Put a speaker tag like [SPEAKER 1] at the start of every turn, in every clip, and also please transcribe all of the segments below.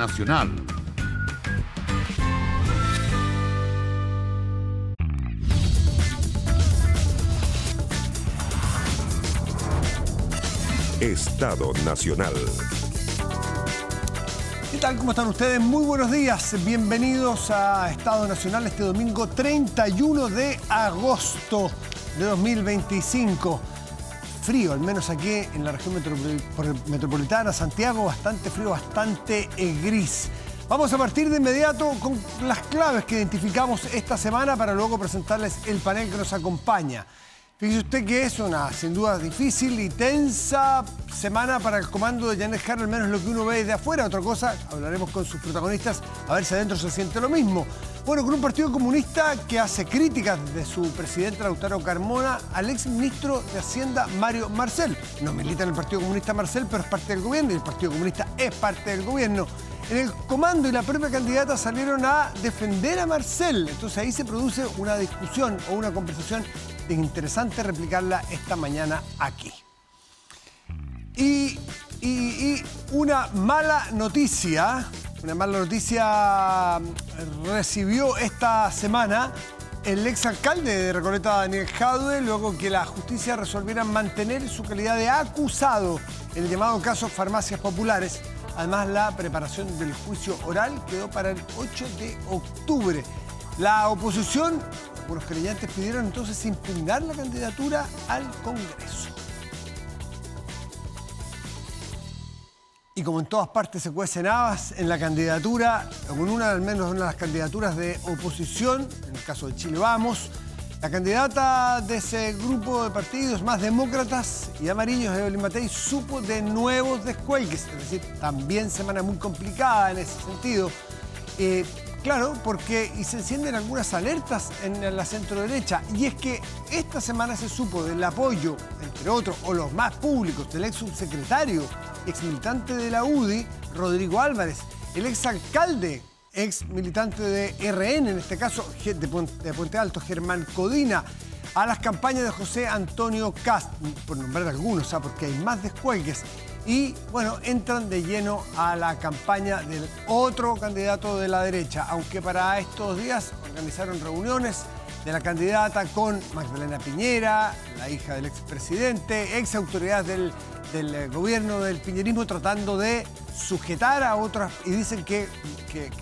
[SPEAKER 1] Nacional.
[SPEAKER 2] Estado Nacional.
[SPEAKER 3] ¿Qué tal? ¿Cómo están ustedes? Muy buenos días. Bienvenidos a Estado Nacional este domingo 31 de agosto de 2025. Frío, al menos aquí en la región metropolitana, Santiago, bastante frío, bastante gris. Vamos a partir de inmediato con las claves que identificamos esta semana para luego presentarles el panel que nos acompaña. Fíjese usted que es una, sin duda, difícil y tensa semana para el comando de Janet Jara, al menos lo que uno ve de afuera. Otra cosa, hablaremos con sus protagonistas a ver si adentro se siente lo mismo. Bueno, con un partido comunista que hace críticas de su presidente Lautaro Carmona al exministro de Hacienda Mario Marcel. No milita en el Partido Comunista Marcel, pero es parte del gobierno y el Partido Comunista es parte del gobierno. En el comando y la propia candidata salieron a defender a Marcel. Entonces ahí se produce una discusión o una conversación interesante replicarla esta mañana aquí. Y una mala noticia recibió esta semana el exalcalde de Recoleta, Daniel Jadue, luego que la justicia resolviera mantener su calidad de acusado en el llamado caso Farmacias Populares. Además, la preparación del juicio oral quedó para el 8 de octubre. La oposición, algunos creyentes, pidieron entonces impugnar la candidatura al Congreso. Y como en todas partes se cuecen habas, en la candidatura, al menos una de las candidaturas de oposición, en el caso de Chile Vamos, la candidata de ese grupo de partidos más demócratas y amarillos, Evelyn Matei, supo de nuevos descuelgues. Es decir, también semana muy complicada en ese sentido. Claro, porque se encienden algunas alertas en la centroderecha. Y es que esta semana se supo del apoyo, entre otros, o los más públicos, del ex subsecretario, ex militante de la UDI, Rodrigo Álvarez, el ex alcalde, ex militante de RN, en este caso de Puente Alto, Germán Codina, a las campañas de José Antonio Kast, por nombrar algunos, porque hay más descuelgues. Y, bueno, entran de lleno a la campaña del otro candidato de la derecha, aunque para estos días organizaron reuniones de la candidata con Magdalena Piñera, la hija del expresidente, ex autoridades del gobierno del piñerismo, tratando de sujetar a otras, y dicen que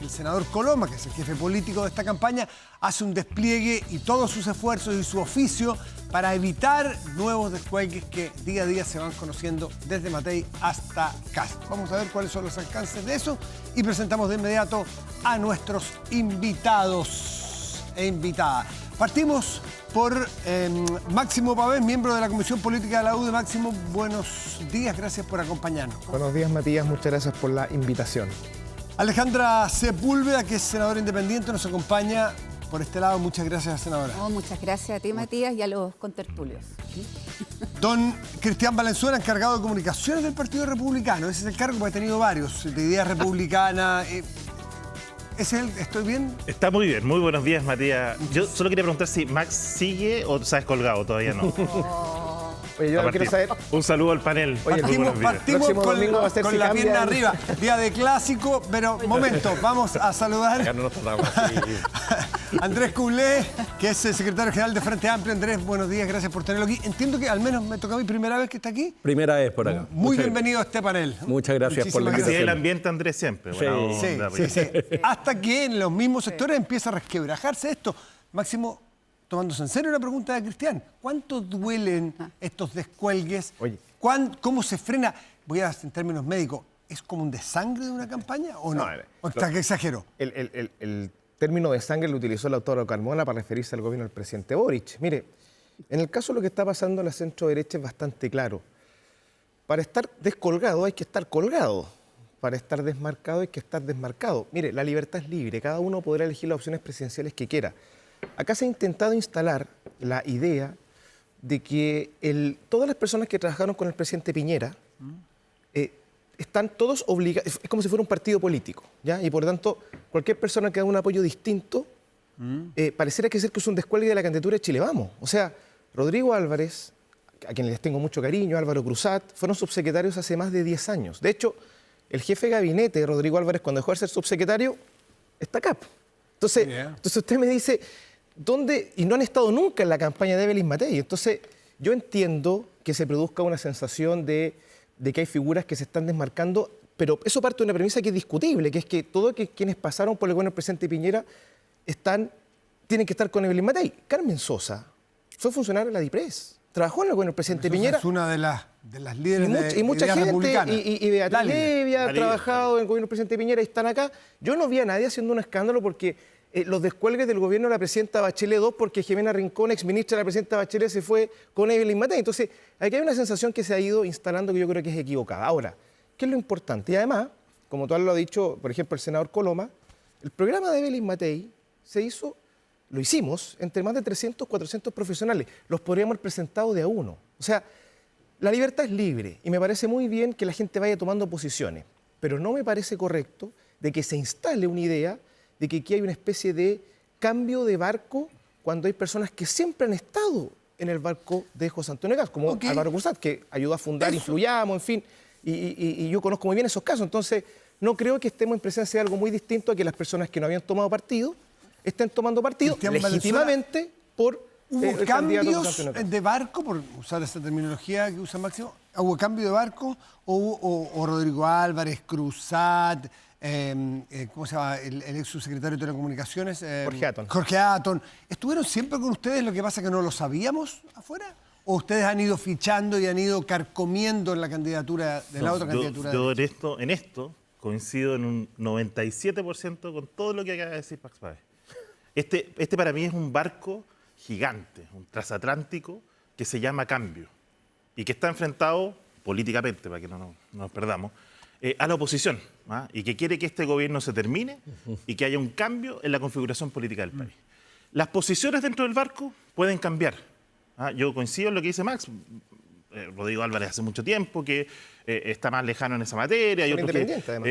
[SPEAKER 3] el senador Coloma, que es el jefe político de esta campaña, hace un despliegue y todos sus esfuerzos y su oficio para evitar nuevos descuelgues que día a día se van conociendo desde Matei hasta Kast. Vamos a ver cuáles son los alcances de eso y presentamos de inmediato a nuestros invitados e invitadas. Partimos por Máximo Pavés, miembro de la Comisión Política de la UDI. Máximo, buenos días, gracias por acompañarnos.
[SPEAKER 4] Buenos días, Matías, muchas gracias por la invitación.
[SPEAKER 3] Alejandra Sepúlveda, que es senadora independiente, nos acompaña por este lado. Muchas gracias, senadora.
[SPEAKER 5] No, muchas gracias a ti, Matías, y a los contertulios.
[SPEAKER 3] Don Cristian Valenzuela, encargado de comunicaciones del Partido Republicano. Ese es el cargo que ha tenido varios, de Ideas Republicanas. ¿Es él? ¿Estoy bien?
[SPEAKER 6] Está muy bien. Muy buenos días, Matías. Yo solo quería preguntar si Max sigue o sabes colgado, todavía no.
[SPEAKER 4] Oye, yo quiero saber.
[SPEAKER 6] Un saludo al panel.
[SPEAKER 3] Oye, partimos con la pierna arriba. Día de clásico, pero momento, vamos a saludar a Andrés Coulet, que es el secretario general de Frente Amplio. Andrés, buenos días, gracias por tenerlo aquí. Entiendo que al menos me toca a mí primera vez que está aquí.
[SPEAKER 7] Primera vez por acá.
[SPEAKER 3] Muy bienvenido a este panel.
[SPEAKER 7] Muchas gracias por la invitación.
[SPEAKER 6] Sí, el ambiente, Andrés, siempre.
[SPEAKER 3] Sí. Hasta que en los mismos sectores empieza a resquebrajarse esto. Máximo, tomándose en serio la pregunta de Cristian, ¿cuánto duelen estos descuelgues?
[SPEAKER 4] Oye.
[SPEAKER 3] ¿Cómo se frena? Voy a en términos médicos, ¿es como un desangre de una campaña o no? ¿O está que exagero?
[SPEAKER 4] El término de sangre lo utilizó el autor Carmona para referirse al gobierno del presidente Boric. Mire, en el caso de lo que está pasando en la centro-derecha es bastante claro. Para estar descolgado hay que estar colgado. Para estar desmarcado hay que estar desmarcado. Mire, la libertad es libre, cada uno podrá elegir las opciones presidenciales que quiera. Acá se ha intentado instalar la idea de que todas las personas que trabajaron con el presidente Piñera están todos obligados, es como si fuera un partido político, ¿ya? Y por lo tanto, cualquier persona que haga un apoyo distinto, pareciera que es un descuelgue de la candidatura de Chile Vamos. O sea, Rodrigo Álvarez, a quien les tengo mucho cariño, Álvaro Cruzat, fueron subsecretarios hace más de 10 años. De hecho, el jefe de gabinete, Rodrigo Álvarez, cuando dejó de ser subsecretario, está acá. Entonces usted me dice, ¿dónde? Y no han estado nunca en la campaña de Evelyn Matei. Entonces, yo entiendo que se produzca una sensación de que hay figuras que se están desmarcando, pero eso parte de una premisa que es discutible, que es que todos quienes pasaron por el gobierno del presidente Piñera tienen que estar con Evelyn Matei. Carmen Sosa fue funcionaria de la DIPRES, trabajó en el gobierno del presidente Piñera.
[SPEAKER 3] Es una de las líderes
[SPEAKER 4] y mucha gente,
[SPEAKER 3] republicana.
[SPEAKER 4] y Beatriz Levy ha trabajado en el gobierno del presidente Piñera y están acá. Yo no vi a nadie haciendo un escándalo porque los descuelgues del gobierno de la presidenta Bachelet 2, porque Jimena Rincón, exministra de la presidenta Bachelet, se fue con Evelyn Matei. Entonces, aquí hay una sensación que se ha ido instalando que yo creo que es equivocada. Ahora, ¿qué es lo importante? Y además, como tú lo ha dicho, por ejemplo, el senador Coloma, el programa de Evelyn Matei lo hicimos entre más de 300, 400 profesionales. Los podríamos haber presentado de a uno. O sea, la libertad es libre y me parece muy bien que la gente vaya tomando posiciones, pero no me parece correcto de que se instale una idea de que aquí hay una especie de cambio de barco cuando hay personas que siempre han estado en el barco de José Antonio Caz, como Álvaro Cruzat, que ayudó a fundar Influyamos, en fin, y yo conozco muy bien esos casos. Entonces, no creo que estemos en presencia de algo muy distinto a que las personas que no habían tomado partido estén tomando partido legítimamente por
[SPEAKER 3] ¿Hubo cambios de barco, por usar esa terminología que usa Máximo? ¿Hubo cambio de barco o Rodrigo Álvarez, Cruzat, ¿cómo se llama? El ex subsecretario de Telecomunicaciones? Jorge Atton. ¿Estuvieron siempre con ustedes? Lo que pasa es que no lo sabíamos afuera. ¿O ustedes han ido fichando y han ido carcomiendo en la candidatura de la otra candidatura?
[SPEAKER 6] Yo en esto coincido en un 97% con todo lo que acaba de decir Max Páez. Este para mí es un barco gigante, un transatlántico que se llama Cambio y que está enfrentado políticamente, para que no nos perdamos, a la oposición, y que quiere que este gobierno se termine y que haya un cambio en la configuración política del país. Las posiciones dentro del barco pueden cambiar. Yo coincido en lo que dice Max. Rodrigo Álvarez hace mucho tiempo que está más lejano en esa materia. Y
[SPEAKER 4] independiente, además.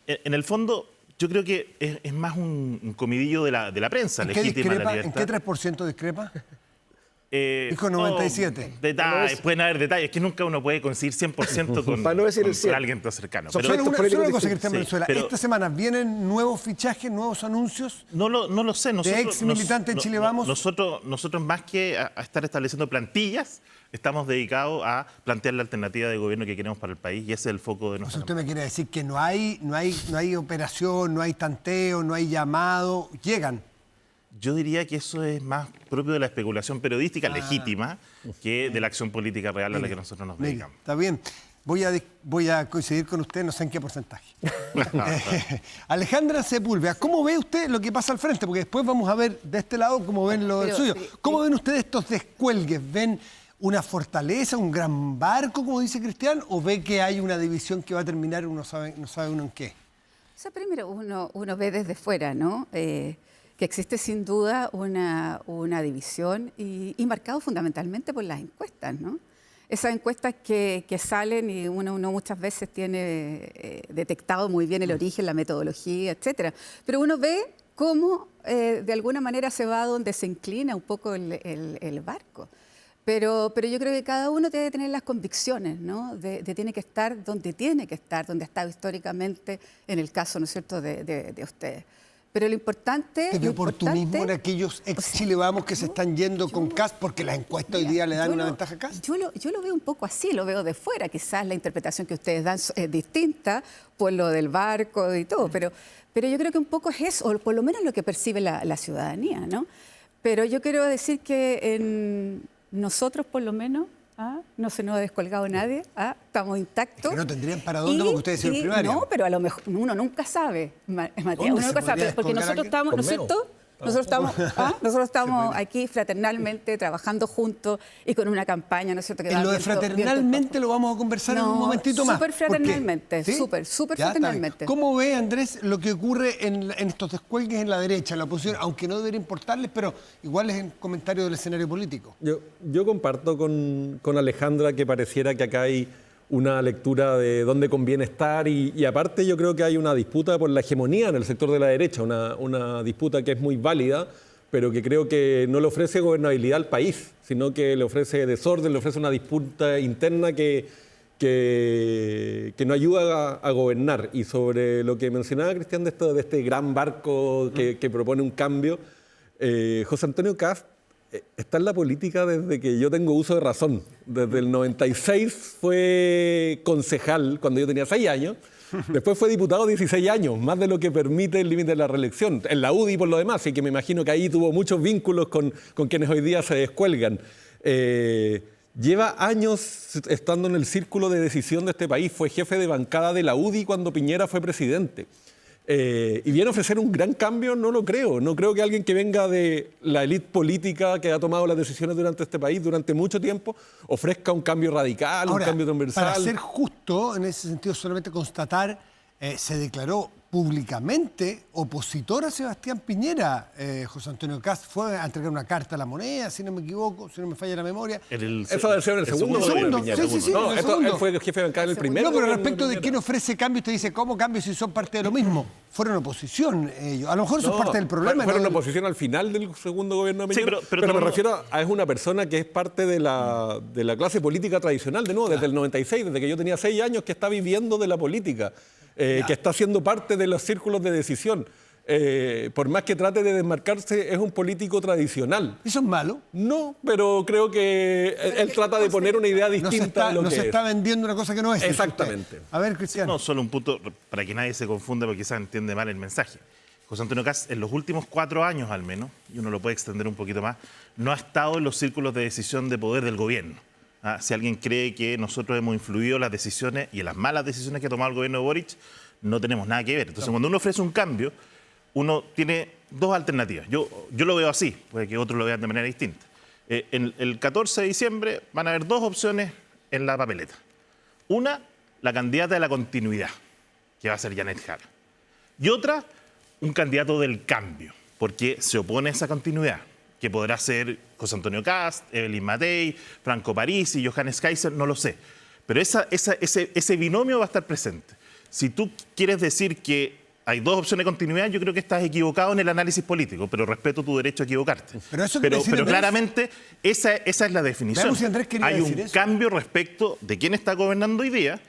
[SPEAKER 6] En el fondo, yo creo que es más un comidillo de la prensa.
[SPEAKER 3] ¿En qué 3% discrepa? Dijo 97.
[SPEAKER 6] Detalles, pueden haber detalles, que nunca uno puede conseguir 100% con alguien tan cercano.
[SPEAKER 3] Solo una cosa, Cristian Valenzuela. Esta semana vienen nuevos fichajes, nuevos anuncios.
[SPEAKER 6] No lo sé.
[SPEAKER 3] De ex militantes de Chile Vamos.
[SPEAKER 6] Nosotros más que a estar estableciendo plantillas, estamos dedicados a plantear la alternativa de gobierno que queremos para el país y ese es el foco de nosotros.
[SPEAKER 3] Usted me quiere decir que no hay operación, no hay tanteo, no hay llamado, llegan.
[SPEAKER 6] Yo diría que eso es más propio de la especulación periodística legítima que de la acción política real a la que nosotros nos dedicamos.
[SPEAKER 3] Está bien. Voy a coincidir con usted, no sé en qué porcentaje. Alejandra Sepúlveda, ¿cómo ve usted lo que pasa al frente? Porque después vamos a ver de este lado cómo ven lo del suyo. ¿Cómo ven ustedes estos descuelgues? ¿Ven una fortaleza, un gran barco, como dice Cristian, o ve que hay una división que va a terminar y no sabe uno en qué?
[SPEAKER 5] O sea, primero uno ve desde fuera, ¿no? Que existe sin duda una división y marcado fundamentalmente por las encuestas, ¿no? Esas encuestas que salen y uno muchas veces tiene detectado muy bien el origen, la metodología, etcétera. Pero uno ve cómo de alguna manera se va donde se inclina un poco el barco. Pero yo creo que cada uno debe tener las convicciones, ¿no? De tiene que estar, donde ha estado históricamente en el caso, ¿no es cierto?, de ustedes. Pero lo importante...
[SPEAKER 3] ¿Te ve oportunismo en aquellos ex Chile Vamos que se están yendo con Cast porque las encuestas hoy día le dan una ventaja a Cast?
[SPEAKER 5] Yo lo veo un poco así, lo veo de fuera. Quizás la interpretación que ustedes dan es distinta por lo del barco y todo, pero yo creo que un poco es eso, o por lo menos lo que percibe la ciudadanía, ¿no? Pero yo quiero decir que nosotros, por lo menos, no se nos ha descolgado nadie, estamos intactos.
[SPEAKER 3] Es que no tendrían para dónde porque ustedes hicieron primaria.
[SPEAKER 5] No, pero a lo mejor uno nunca sabe, Matías, uno nunca sabe, porque nosotros estamos, ¿no es cierto? Nosotros estamos aquí fraternalmente, trabajando juntos y con una campaña, ¿no es cierto?
[SPEAKER 3] En lo de fraternalmente lo vamos a conversar en un momentito más.
[SPEAKER 5] Súper fraternalmente, súper fraternalmente.
[SPEAKER 3] ¿Cómo ve, Andrés, lo que ocurre en estos descuelgues en la derecha, en la oposición, aunque no debería importarles, pero igual es en comentario del escenario político?
[SPEAKER 7] Yo comparto con Alejandra que pareciera que acá hay una lectura de dónde conviene estar y aparte yo creo que hay una disputa por la hegemonía en el sector de la derecha, una disputa que es muy válida, pero que creo que no le ofrece gobernabilidad al país, sino que le ofrece desorden, le ofrece una disputa interna que que no ayuda a gobernar. Y sobre lo que mencionaba Cristian de este gran barco que propone un cambio, José Antonio Kast está en la política desde que yo tengo uso de razón. Desde el 96 fue concejal cuando yo tenía 6 años. Después fue diputado 16 años, más de lo que permite el límite de la reelección. En la UDI por lo demás, así que me imagino que ahí tuvo muchos vínculos con quienes hoy día se descuelgan. Lleva años estando en el círculo de decisión de este país. Fue jefe de bancada de la UDI cuando Piñera fue presidente. Y viene a ofrecer un gran cambio, no lo creo. No creo que alguien que venga de la élite política que ha tomado las decisiones durante este país durante mucho tiempo ofrezca un cambio radical,
[SPEAKER 3] Ahora,
[SPEAKER 7] un cambio transversal.
[SPEAKER 3] para ser justo, en ese sentido, solamente constatar, se declaró públicamente opositor a Sebastián Piñera. José Antonio Kast fue a entregar una carta a La Moneda, si no me equivoco, si no me falla la memoria.
[SPEAKER 7] Eso debe ser en el segundo
[SPEAKER 3] segundo,
[SPEAKER 7] gobierno de Piñera.
[SPEAKER 3] sí,
[SPEAKER 7] No,
[SPEAKER 3] en el segundo.
[SPEAKER 7] él fue jefe de bancada en el primero.
[SPEAKER 3] No, pero
[SPEAKER 7] gobierno
[SPEAKER 3] respecto de
[SPEAKER 7] Piñera.
[SPEAKER 3] quién ofrece cambio, usted dice, ¿cómo cambio si son parte de lo mismo? Fueron oposición ellos. A lo mejor eso es parte del problema.
[SPEAKER 7] Fueron
[SPEAKER 3] ¿no?
[SPEAKER 7] oposición al final del segundo gobierno de
[SPEAKER 6] Sí,
[SPEAKER 7] Piñera,
[SPEAKER 6] pero
[SPEAKER 7] pero me
[SPEAKER 6] tomando-
[SPEAKER 7] refiero a es una persona que es parte de la clase política tradicional, de nuevo, desde el 96, desde que yo tenía 6 años, que está viviendo de la política, que está siendo parte de los círculos de decisión. Por más que trate de desmarcarse, es un político tradicional.
[SPEAKER 3] ¿Eso es malo?
[SPEAKER 7] No, pero creo que él trata de poner una idea distinta a lo
[SPEAKER 3] No
[SPEAKER 7] que
[SPEAKER 3] se
[SPEAKER 7] es.
[SPEAKER 3] está vendiendo una cosa que no es. dice
[SPEAKER 7] Exactamente.
[SPEAKER 3] usted. A ver, Cristiano.
[SPEAKER 6] No, solo un punto para que nadie se confunda porque quizás entiende mal el mensaje. José Antonio Kast, en los últimos 4 años al menos, y uno lo puede extender un poquito más, no ha estado en los círculos de decisión de poder del gobierno. Si alguien cree que nosotros hemos influido en las decisiones y en las malas decisiones que ha tomado el gobierno de Boric, no tenemos nada que ver. Entonces, cuando uno ofrece un cambio, uno tiene 2 alternativas. Yo lo veo así, puede que otros lo vean de manera distinta. En el 14 de diciembre van a haber 2 opciones en la papeleta. Una, la candidata de la continuidad, que va a ser Janet Jara. Y otra, un candidato del cambio, porque se opone a esa continuidad, que podrá ser José Antonio Kast, Evelyn Matei, Franco Parisi, Johannes Kaiser, no lo sé. Pero ese binomio va a estar presente. Si tú quieres decir que hay 2 opciones de continuidad, yo creo que estás equivocado en el análisis político, pero respeto tu derecho a equivocarte.
[SPEAKER 3] Pero eso quiere decir, Andrés,
[SPEAKER 6] claramente esa es la definición.
[SPEAKER 3] Veamos si Andrés quería
[SPEAKER 6] Hay un
[SPEAKER 3] decir eso.
[SPEAKER 6] cambio respecto de quién está gobernando hoy día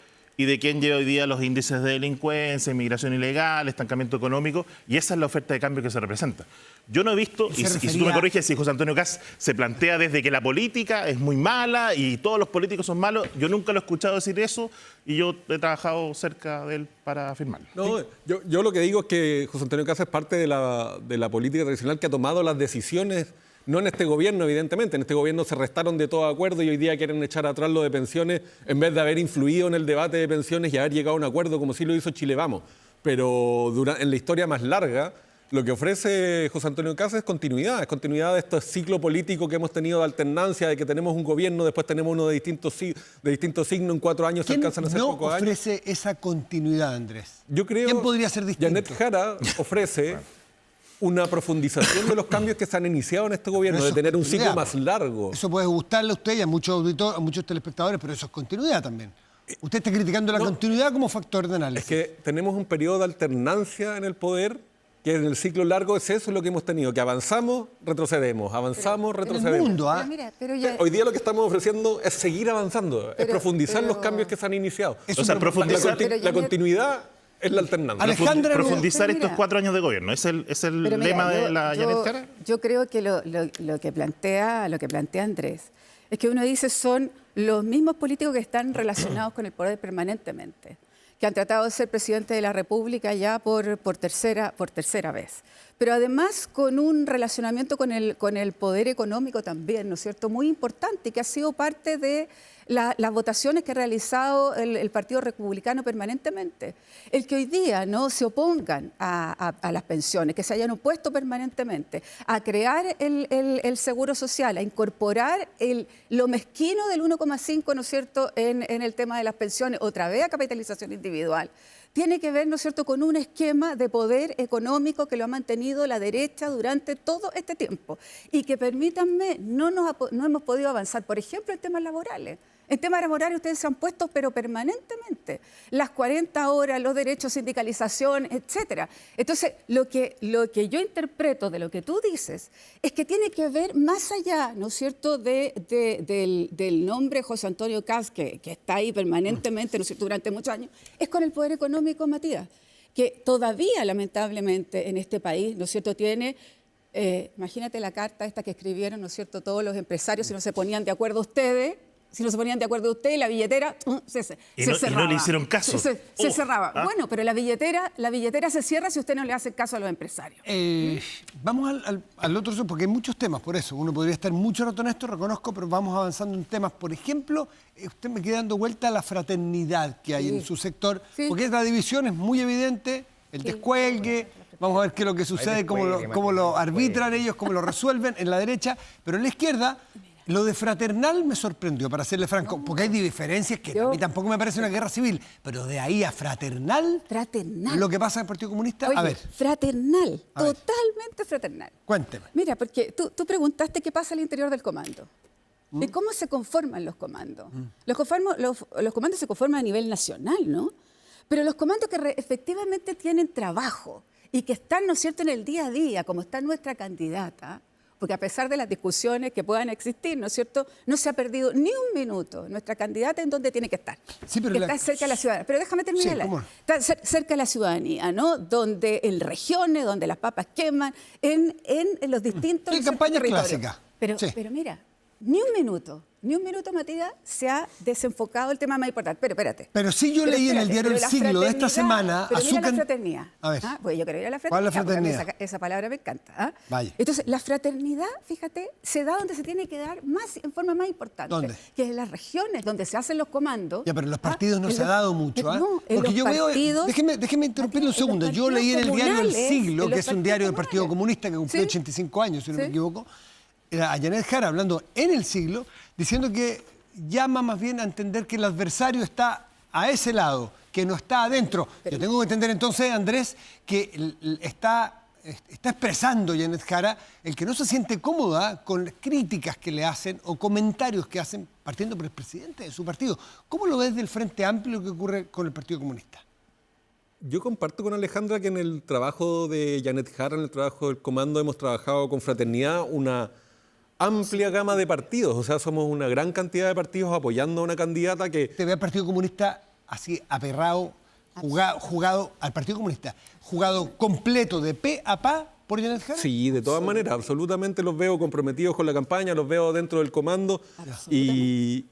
[SPEAKER 6] y de quién lleva hoy día los índices de delincuencia, inmigración ilegal, estancamiento económico, y esa es la oferta de cambio que se representa. Yo no he visto, y si tú me corriges, si José Antonio Kast se plantea desde que la política es muy mala y todos los políticos son malos, yo nunca lo he escuchado decir eso y yo he trabajado cerca de él para afirmarlo.
[SPEAKER 7] No, yo lo que digo es que José Antonio Kast es parte de la política tradicional que ha tomado las decisiones, no en este gobierno, evidentemente. En este gobierno se restaron de todo acuerdo y hoy día quieren echar atrás lo de pensiones en vez de haber influido en el debate de pensiones y haber llegado a un acuerdo como sí lo hizo Chile Vamos. Pero en la historia más larga, lo que ofrece José Antonio Kast es continuidad de este ciclo político que hemos tenido de alternancia, de que tenemos un gobierno, después tenemos uno de distintos signos, en 4 años se
[SPEAKER 3] ¿Quién
[SPEAKER 7] alcanzan a hacer
[SPEAKER 3] no
[SPEAKER 7] pocos años.
[SPEAKER 3] ofrece esa continuidad, Andrés?
[SPEAKER 7] Yo creo
[SPEAKER 3] ¿Quién podría ser distinto?
[SPEAKER 7] Janet Jara ofrece una profundización de los cambios que se han iniciado en este gobierno,
[SPEAKER 3] Pero
[SPEAKER 7] de
[SPEAKER 3] eso es
[SPEAKER 7] tener un ciclo
[SPEAKER 3] continuidad,
[SPEAKER 7] más largo.
[SPEAKER 3] Eso puede gustarle a usted y a muchos auditores, a muchos telespectadores, pero eso es continuidad también. Usted está criticando la continuidad como factor de análisis.
[SPEAKER 7] Es que tenemos un periodo de alternancia en el poder, que en el ciclo largo es eso lo que hemos tenido, que avanzamos, retrocedemos, avanzamos,
[SPEAKER 3] en el
[SPEAKER 7] retrocedemos.
[SPEAKER 3] mundo, ¿ah?
[SPEAKER 5] Pero mira, pero ya-
[SPEAKER 7] Hoy día lo que estamos ofreciendo es seguir avanzando, es
[SPEAKER 5] Pero-
[SPEAKER 7] profundizar los
[SPEAKER 5] pero-
[SPEAKER 7] cambios que se han iniciado.
[SPEAKER 3] Eso
[SPEAKER 6] O sea,
[SPEAKER 3] me-
[SPEAKER 6] profundizar-
[SPEAKER 5] Pero
[SPEAKER 7] La
[SPEAKER 5] Janet-
[SPEAKER 7] continuidad es la alternancia.
[SPEAKER 3] Alejandra,
[SPEAKER 6] Profundizar
[SPEAKER 5] pero mira-
[SPEAKER 6] estos 4 años de gobierno, ¿es el
[SPEAKER 5] Pero mira,
[SPEAKER 6] lema de la
[SPEAKER 5] yo-
[SPEAKER 6] Janet Jara?
[SPEAKER 5] Yo creo que lo que plantea Andrés es que uno dice son los mismos políticos que están relacionados con el poder permanentemente, que han tratado de ser presidente de la República ya por tercera vez. Pero además con un relacionamiento con el poder económico también, ¿no es cierto?, muy importante, que ha sido parte de las votaciones que ha realizado el Partido Republicano permanentemente. El que hoy día no se opongan a las pensiones, que se hayan opuesto permanentemente, a crear el seguro social, a incorporar lo mezquino del 1,5, ¿no es cierto?, en el tema de las pensiones, otra vez a capitalización individual, tiene que ver, ¿no es cierto?, con un esquema de poder económico que lo ha mantenido la derecha durante todo este tiempo y que, permítanme, no hemos podido avanzar, por ejemplo, en temas laborales. En temas laborales ustedes se han puesto, pero permanentemente. Las 40 horas, los derechos, sindicalización, etcétera. Entonces, lo que yo interpreto de lo que tú dices es que tiene que ver más allá, ¿no es cierto?, del nombre José Antonio Kast, que está ahí permanentemente, ¿no es cierto?, durante muchos años, es con el poder económico, Matías, que todavía, lamentablemente, en este país, ¿no es cierto?, tiene... imagínate la carta esta que escribieron, ¿no es cierto?, todos los empresarios, si no se ponían de acuerdo ustedes, la billetera se cerraba.
[SPEAKER 6] Y no le hicieron caso.
[SPEAKER 5] Se cerraba. Bueno, pero la billetera se cierra si usted no le hace caso a los empresarios.
[SPEAKER 3] Vamos al otro, porque hay muchos temas, por eso. Uno podría estar mucho rato en esto, reconozco, pero vamos avanzando en temas. Por ejemplo, usted me queda dando vuelta a la fraternidad que hay en su sector, porque la división es muy evidente, el descuelgue. Vamos a ver qué es lo que sucede, cómo lo arbitran ellos, cómo lo resuelven en la derecha, pero en la izquierda... Lo de fraternal me sorprendió, para serle franco, porque hay diferencias que a mí tampoco me parece una guerra civil, pero de ahí a fraternal, lo que pasa en el Partido Comunista,
[SPEAKER 5] Oye,
[SPEAKER 3] a ver.
[SPEAKER 5] Fraternal, totalmente fraternal.
[SPEAKER 3] Cuénteme.
[SPEAKER 5] Mira, porque tú preguntaste qué pasa al interior del comando. ¿Y cómo se conforman los comandos? Los comandos se conforman a nivel nacional, ¿no? Pero los comandos que efectivamente tienen trabajo y que están, ¿no es cierto?, en el día a día, como está nuestra candidata, porque a pesar de las discusiones que puedan existir, ¿no es cierto?, no se ha perdido ni un minuto nuestra candidata en donde tiene que estar.
[SPEAKER 3] Sí, pero
[SPEAKER 5] está cerca de la ciudadanía. Pero déjame terminar.
[SPEAKER 3] Sí,
[SPEAKER 5] está cerca de la ciudadanía, ¿no? Donde en regiones, donde las papas queman, en los distintos
[SPEAKER 3] campaña
[SPEAKER 5] territorios.
[SPEAKER 3] clásica.
[SPEAKER 5] Pero mira, ni un minuto, Matías, se ha desenfocado el tema más importante. Pero espérate.
[SPEAKER 3] Pero sí yo leí en el diario El Siglo de esta semana...
[SPEAKER 5] Pero mira la fraternidad.
[SPEAKER 3] A ver.
[SPEAKER 5] Pues yo quiero ir a la fraternidad.
[SPEAKER 3] ¿Cuál es la fraternidad?
[SPEAKER 5] Esa palabra me encanta.
[SPEAKER 3] Vaya.
[SPEAKER 5] Entonces, la fraternidad, fíjate, se da donde se tiene que dar en forma más importante.
[SPEAKER 3] ¿Dónde?
[SPEAKER 5] Que es en las regiones donde se hacen los comandos.
[SPEAKER 3] Ya, pero en los partidos no se ha dado mucho.
[SPEAKER 5] No, en
[SPEAKER 3] porque
[SPEAKER 5] los
[SPEAKER 3] yo
[SPEAKER 5] partidos...
[SPEAKER 3] veo... Déjeme interrumpirle un segundo. Yo leí en el diario El Siglo, que es un diario del Partido
[SPEAKER 5] comunales.
[SPEAKER 3] Comunista que cumplió 85 años, si no me equivoco, a Janet Jara hablando en El Siglo, diciendo que llama más bien a entender que el adversario está a ese lado, que no está adentro. Yo tengo que entender entonces, Andrés, que está expresando Janet Jara el que no se siente cómoda con críticas que le hacen o comentarios que hacen partiendo por el presidente de su partido. ¿Cómo lo ves del Frente Amplio que ocurre con el Partido Comunista?
[SPEAKER 7] Yo comparto con Alejandra que en el trabajo de Janet Jara, en el trabajo del comando, hemos trabajado con fraternidad una amplia gama de partidos. O sea, somos una gran cantidad de partidos apoyando a una candidata que...
[SPEAKER 3] ¿Te ve al Partido Comunista así aperrado, jugado al Partido Comunista, jugado completo de pe a pa por Janet Jara?
[SPEAKER 7] Sí, de todas maneras, absolutamente los veo comprometidos con la campaña, los veo dentro del comando y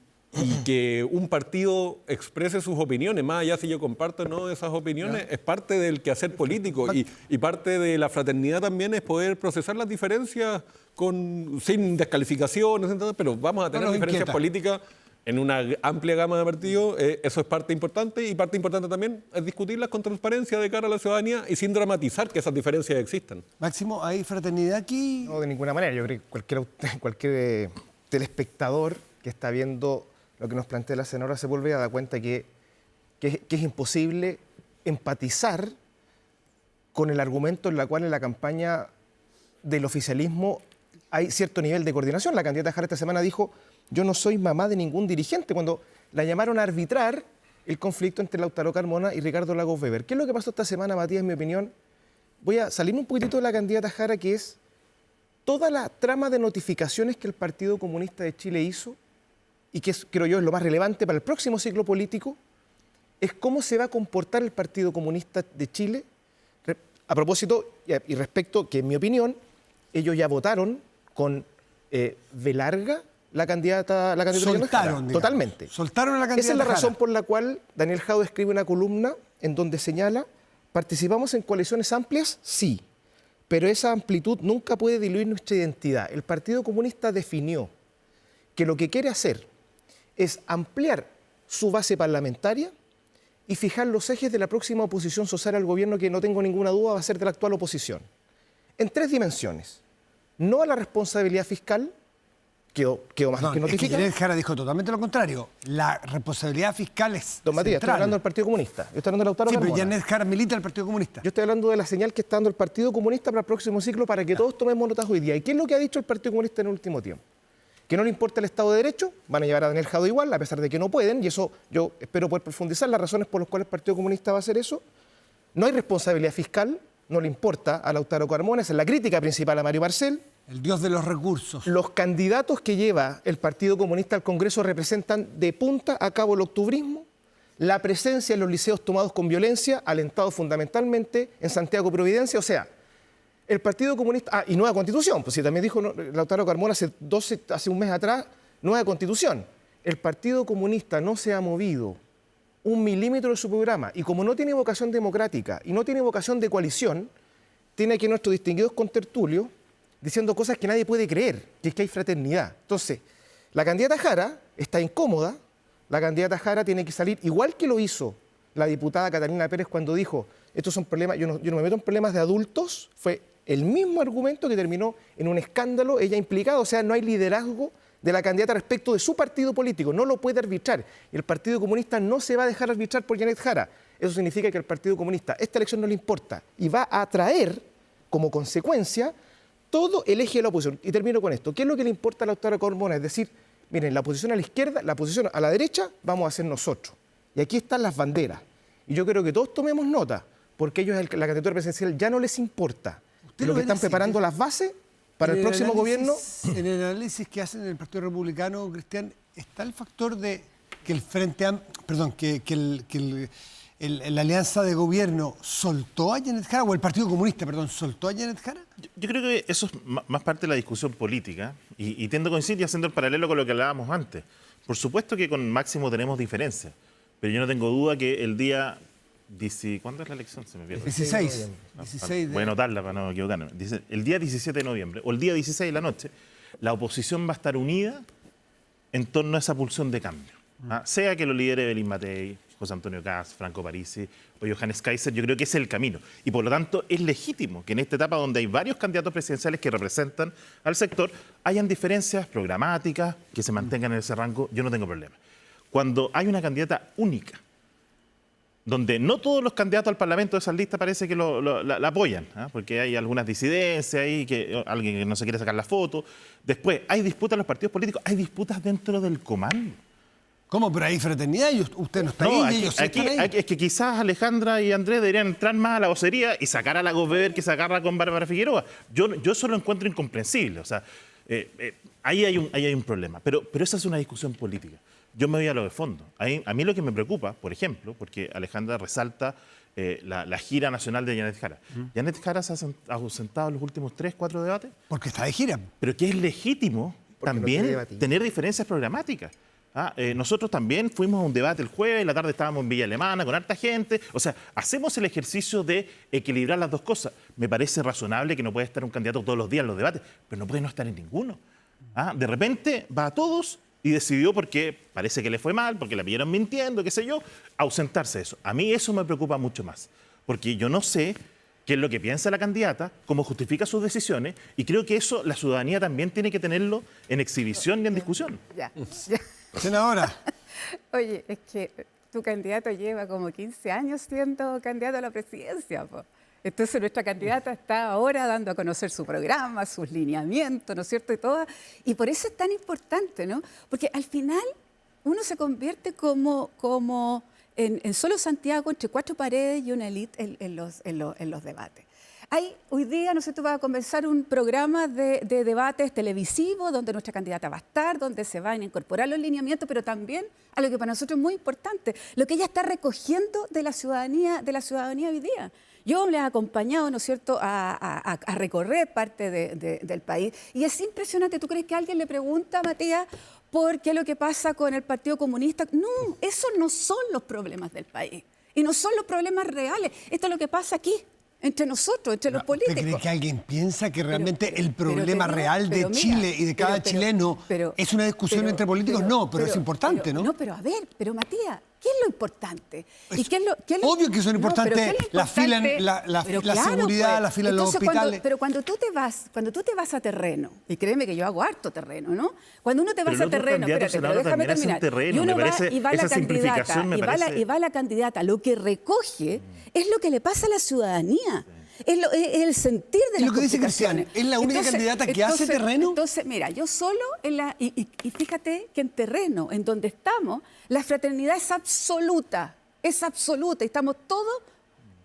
[SPEAKER 7] que un partido exprese sus opiniones, más allá si yo comparto o no esas opiniones, es parte del quehacer político y parte de la fraternidad también es poder procesar las diferencias sin descalificaciones, pero vamos a tener diferencias políticas en una amplia gama de partidos. Eso es parte importante y parte importante también es discutirlas con transparencia de cara a la ciudadanía y sin dramatizar que esas diferencias existan.
[SPEAKER 3] Máximo, ¿hay fraternidad aquí?
[SPEAKER 4] No, de ninguna manera. Yo creo que cualquier telespectador que está viendo lo que nos plantea la senadora se vuelve a dar cuenta que es imposible empatizar con el argumento en la cual en la campaña del oficialismo hay cierto nivel de coordinación. La candidata Jara esta semana dijo: yo no soy mamá de ningún dirigente, cuando la llamaron a arbitrar el conflicto entre Lautaro Carmona y Ricardo Lagos Weber. ¿Qué es lo que pasó esta semana, Matías, en mi opinión? Voy a salirme un poquitito de la candidata Jara, que es toda la trama de notificaciones que el Partido Comunista de Chile hizo y que creo yo es lo más relevante para el próximo ciclo político, es cómo se va a comportar el Partido Comunista de Chile a propósito y respecto que, en mi opinión, ellos ya votaron con V larga la candidatura de Janet Jara. Totalmente.
[SPEAKER 3] Soltaron a la candidata
[SPEAKER 4] Esa es la razón
[SPEAKER 3] Jara.
[SPEAKER 4] por la cual Daniel Jadue escribe una columna en donde señala: ¿participamos en coaliciones amplias? Sí, pero esa amplitud nunca puede diluir nuestra identidad. El Partido Comunista definió que lo que quiere hacer es ampliar su base parlamentaria y fijar los ejes de la próxima oposición social al gobierno, que no tengo ninguna duda va a ser de la actual oposición, en 3 dimensiones. No a la responsabilidad fiscal, quedó más que notificada.
[SPEAKER 3] Es que Janet Jara dijo totalmente lo contrario. La responsabilidad fiscal es
[SPEAKER 4] Don Matías, estoy
[SPEAKER 3] central.
[SPEAKER 4] hablando del Partido Comunista. Yo estoy hablando de Lautaro
[SPEAKER 3] Sí, pero
[SPEAKER 4] Carmona.
[SPEAKER 3] Janet Jara milita el Partido Comunista.
[SPEAKER 4] Yo estoy hablando de la señal que está dando el Partido Comunista para el próximo ciclo, para que todos tomemos notas hoy día. ¿Y qué es lo que ha dicho el Partido Comunista en el último tiempo? que no le importa el Estado de Derecho, van a llevar a Daniel Jadot igual, a pesar de que no pueden, y eso yo espero poder profundizar las razones por las cuales el Partido Comunista va a hacer eso. No hay responsabilidad fiscal, no le importa a Lautaro Carmona, esa es la crítica principal a Mario Marcel.
[SPEAKER 3] El dios de los recursos.
[SPEAKER 4] Los candidatos que lleva el Partido Comunista al Congreso representan de punta a cabo el octubrismo, la presencia en los liceos tomados con violencia, alentado fundamentalmente en Santiago Providencia, o sea, el Partido Comunista... y nueva Constitución, pues sí, también dijo Lautaro Carmona hace un mes atrás, nueva Constitución. El Partido Comunista no se ha movido 1 milímetro de su programa, y como no tiene vocación democrática y no tiene vocación de coalición, tiene aquí nuestros distinguidos contertulios diciendo cosas que nadie puede creer, que es que hay fraternidad. Entonces, la candidata Jara está incómoda, la candidata Jara tiene que salir, igual que lo hizo la diputada Catalina Pérez cuando dijo, estos son problemas, yo no me meto en problemas de adultos, fue el mismo argumento que terminó en un escándalo, ella implicada, o sea, no hay liderazgo de la candidata respecto de su partido político, no lo puede arbitrar, y el Partido Comunista no se va a dejar arbitrar por Janet Jara. Eso significa que al Partido Comunista esta elección no le importa y va a atraer como consecuencia todo el eje de la oposición. Y termino con esto. ¿Qué es lo que le importa a Lautaro Carmona? Es decir, miren, la posición a la izquierda, la posición a la derecha, vamos a hacer nosotros. Y aquí están las banderas. Y yo creo que todos tomemos nota, porque ellos la candidatura presidencial ya no les importa. Lo que están preparando las bases para el próximo gobierno.
[SPEAKER 3] En el análisis que hacen en el Partido Republicano, Cristian, está el factor de que el Frente Amplio, la alianza de gobierno soltó a Janet Jara, o el Partido Comunista, perdón, soltó a Janet Jara.
[SPEAKER 6] Yo creo que eso es más parte de la discusión política y tiendo a coincidir haciendo el paralelo con lo que hablábamos antes. Por supuesto que con Máximo tenemos diferencias, pero yo no tengo duda que el día... ¿Cuándo es la elección? Se me pierde.
[SPEAKER 3] 16.
[SPEAKER 6] Voy a anotarla para no equivocarme. Dice, el día 17 de noviembre o el día 16 de la noche, la oposición va a estar unida en torno a esa pulsión de cambio. Sea que lo lidere Belín Matei, José Antonio Kast, Franco Parisi o Johannes Kaiser, yo creo que ese es el camino. Y por lo tanto es legítimo que en esta etapa donde hay varios candidatos presidenciales que representan al sector, hayan diferencias programáticas que se mantengan en ese rango, yo no tengo problema. Cuando hay una candidata única, donde no todos los candidatos al Parlamento de esa lista parece que la apoyan, porque hay algunas disidencias ahí, alguien que no se quiere sacar la foto. Después, hay disputas en los partidos políticos, hay disputas dentro del comando.
[SPEAKER 3] ¿Cómo? Pero hay fraternidad y usted no está ahí, ellos están ahí.
[SPEAKER 6] Es que quizás Alejandra y Andrés deberían entrar más a la vocería y sacar a la Gosbeber que se agarra con Bárbara Figueroa. Yo eso lo encuentro incomprensible. O sea, ahí hay un problema. Pero esa es una discusión política. Yo me voy a lo de fondo. A mí lo que me preocupa, por ejemplo, porque Alejandra resalta la gira nacional de Janet Jara. Janet Jara se ha ausentado en los últimos 3, 4 debates.
[SPEAKER 3] Porque está de gira.
[SPEAKER 6] Pero que es legítimo también tener diferencias programáticas. Nosotros también fuimos a un debate el jueves, en la tarde estábamos en Villa Alemana con harta gente. O sea, hacemos el ejercicio de equilibrar las dos cosas. Me parece razonable que no puede estar un candidato todos los días en los debates, pero no puede no estar en ninguno. De repente va a todos y decidió, porque parece que le fue mal, porque la pillaron mintiendo, qué sé yo, ausentarse de eso. A mí eso me preocupa mucho más, porque yo no sé qué es lo que piensa la candidata, cómo justifica sus decisiones, y creo que eso la ciudadanía también tiene que tenerlo en exhibición y en discusión.
[SPEAKER 5] Ya.
[SPEAKER 3] Senadora.
[SPEAKER 5] Oye, es que tu candidato lleva como 15 años siendo candidato a la presidencia, po. Entonces nuestra candidata está ahora dando a conocer su programa, sus lineamientos, ¿no es cierto? Y por eso es tan importante, ¿no? Porque al final uno se convierte como en solo Santiago, entre 4 paredes y una élite en los debates. Hoy día, no sé, tú vas a comenzar un programa de debates televisivos donde nuestra candidata va a estar, donde se van a incorporar los lineamientos, pero también a lo que para nosotros es muy importante, lo que ella está recogiendo de la ciudadanía hoy día. Yo le he acompañado, ¿no es cierto?, a recorrer parte del país y es impresionante. ¿Tú crees que alguien le pregunta a Matías por qué lo que pasa con el Partido Comunista? No, esos no son los problemas del país y no son los problemas reales. Esto es lo que pasa aquí, entre nosotros, entre los políticos.
[SPEAKER 3] ¿Usted cree que alguien piensa que realmente el problema real de Chile y de cada chileno es una discusión entre políticos? No, pero es importante, ¿no?
[SPEAKER 5] No, pero a ver, Matías, ¿qué es lo importante? ¿Y qué es
[SPEAKER 3] obvio que son importantes la seguridad, la fila en los hospitales.
[SPEAKER 5] Pero cuando tú te vas a terreno, y créeme que yo hago harto terreno, ¿no? Cuando uno te vas a terreno, espérate, pero déjame terminar. Y uno va y va la candidata, y va la candidata, lo que recoge es lo que le pasa a la ciudadanía. Es el sentir de
[SPEAKER 3] Es
[SPEAKER 5] las
[SPEAKER 3] lo que dice Cristian,
[SPEAKER 5] constituciones.
[SPEAKER 3] ¿es la única candidata que hace terreno?
[SPEAKER 5] Entonces, mira, yo solo y fíjate que en terreno, en donde estamos, la fraternidad es absoluta, y estamos todos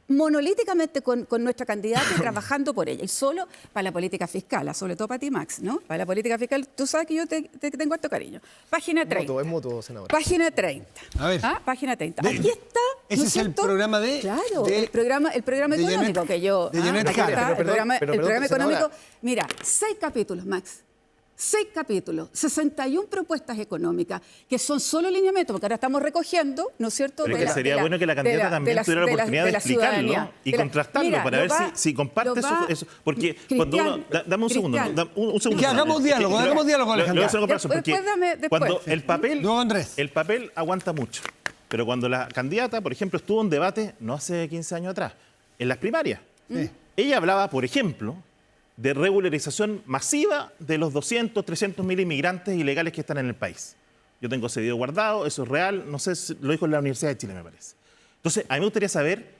[SPEAKER 5] monolíticamente con nuestra candidata y trabajando por ella. Y solo para la política fiscal, sobre todo para ti, Max, ¿no? Para la política fiscal, tú sabes que yo te tengo harto cariño. Página 30.
[SPEAKER 4] Es mutuo, senadora.
[SPEAKER 5] Página 30.
[SPEAKER 3] A ver.
[SPEAKER 5] Página 30. Aquí está.
[SPEAKER 3] Ese
[SPEAKER 5] ¿no
[SPEAKER 3] es el
[SPEAKER 5] cierto?
[SPEAKER 3] programa
[SPEAKER 5] Claro,
[SPEAKER 3] de-
[SPEAKER 5] el programa
[SPEAKER 3] de
[SPEAKER 5] económico
[SPEAKER 3] Janet-
[SPEAKER 5] que yo.
[SPEAKER 3] de Janet
[SPEAKER 5] aquí
[SPEAKER 3] Jara.
[SPEAKER 5] está,
[SPEAKER 4] Pero perdón,
[SPEAKER 5] el programa
[SPEAKER 4] senadora.
[SPEAKER 5] económico. Mira, 6 capítulos, Max. 6 capítulos, 61 propuestas económicas, que son solo lineamientos, porque ahora estamos recogiendo, ¿no es cierto?
[SPEAKER 6] Pero es que sería bueno que la candidata también tuviera la oportunidad de explicarlo y contrastarlo para ver si comparte eso. Porque cuando uno. Dame un segundo. Un segundo.
[SPEAKER 3] Que hagamos diálogo, Alejandra.
[SPEAKER 6] Cuando el papel.
[SPEAKER 3] Luego, Andrés.
[SPEAKER 6] El papel aguanta mucho. Pero cuando la candidata, por ejemplo, estuvo en debate no hace 15 años atrás, en las primarias, ella hablaba, por ejemplo, de regularización masiva de los 200, 300 mil inmigrantes ilegales que están en el país. Yo tengo ese video guardado, eso es real, no sé si lo dijo en la Universidad de Chile, me parece. Entonces, a mí me gustaría saber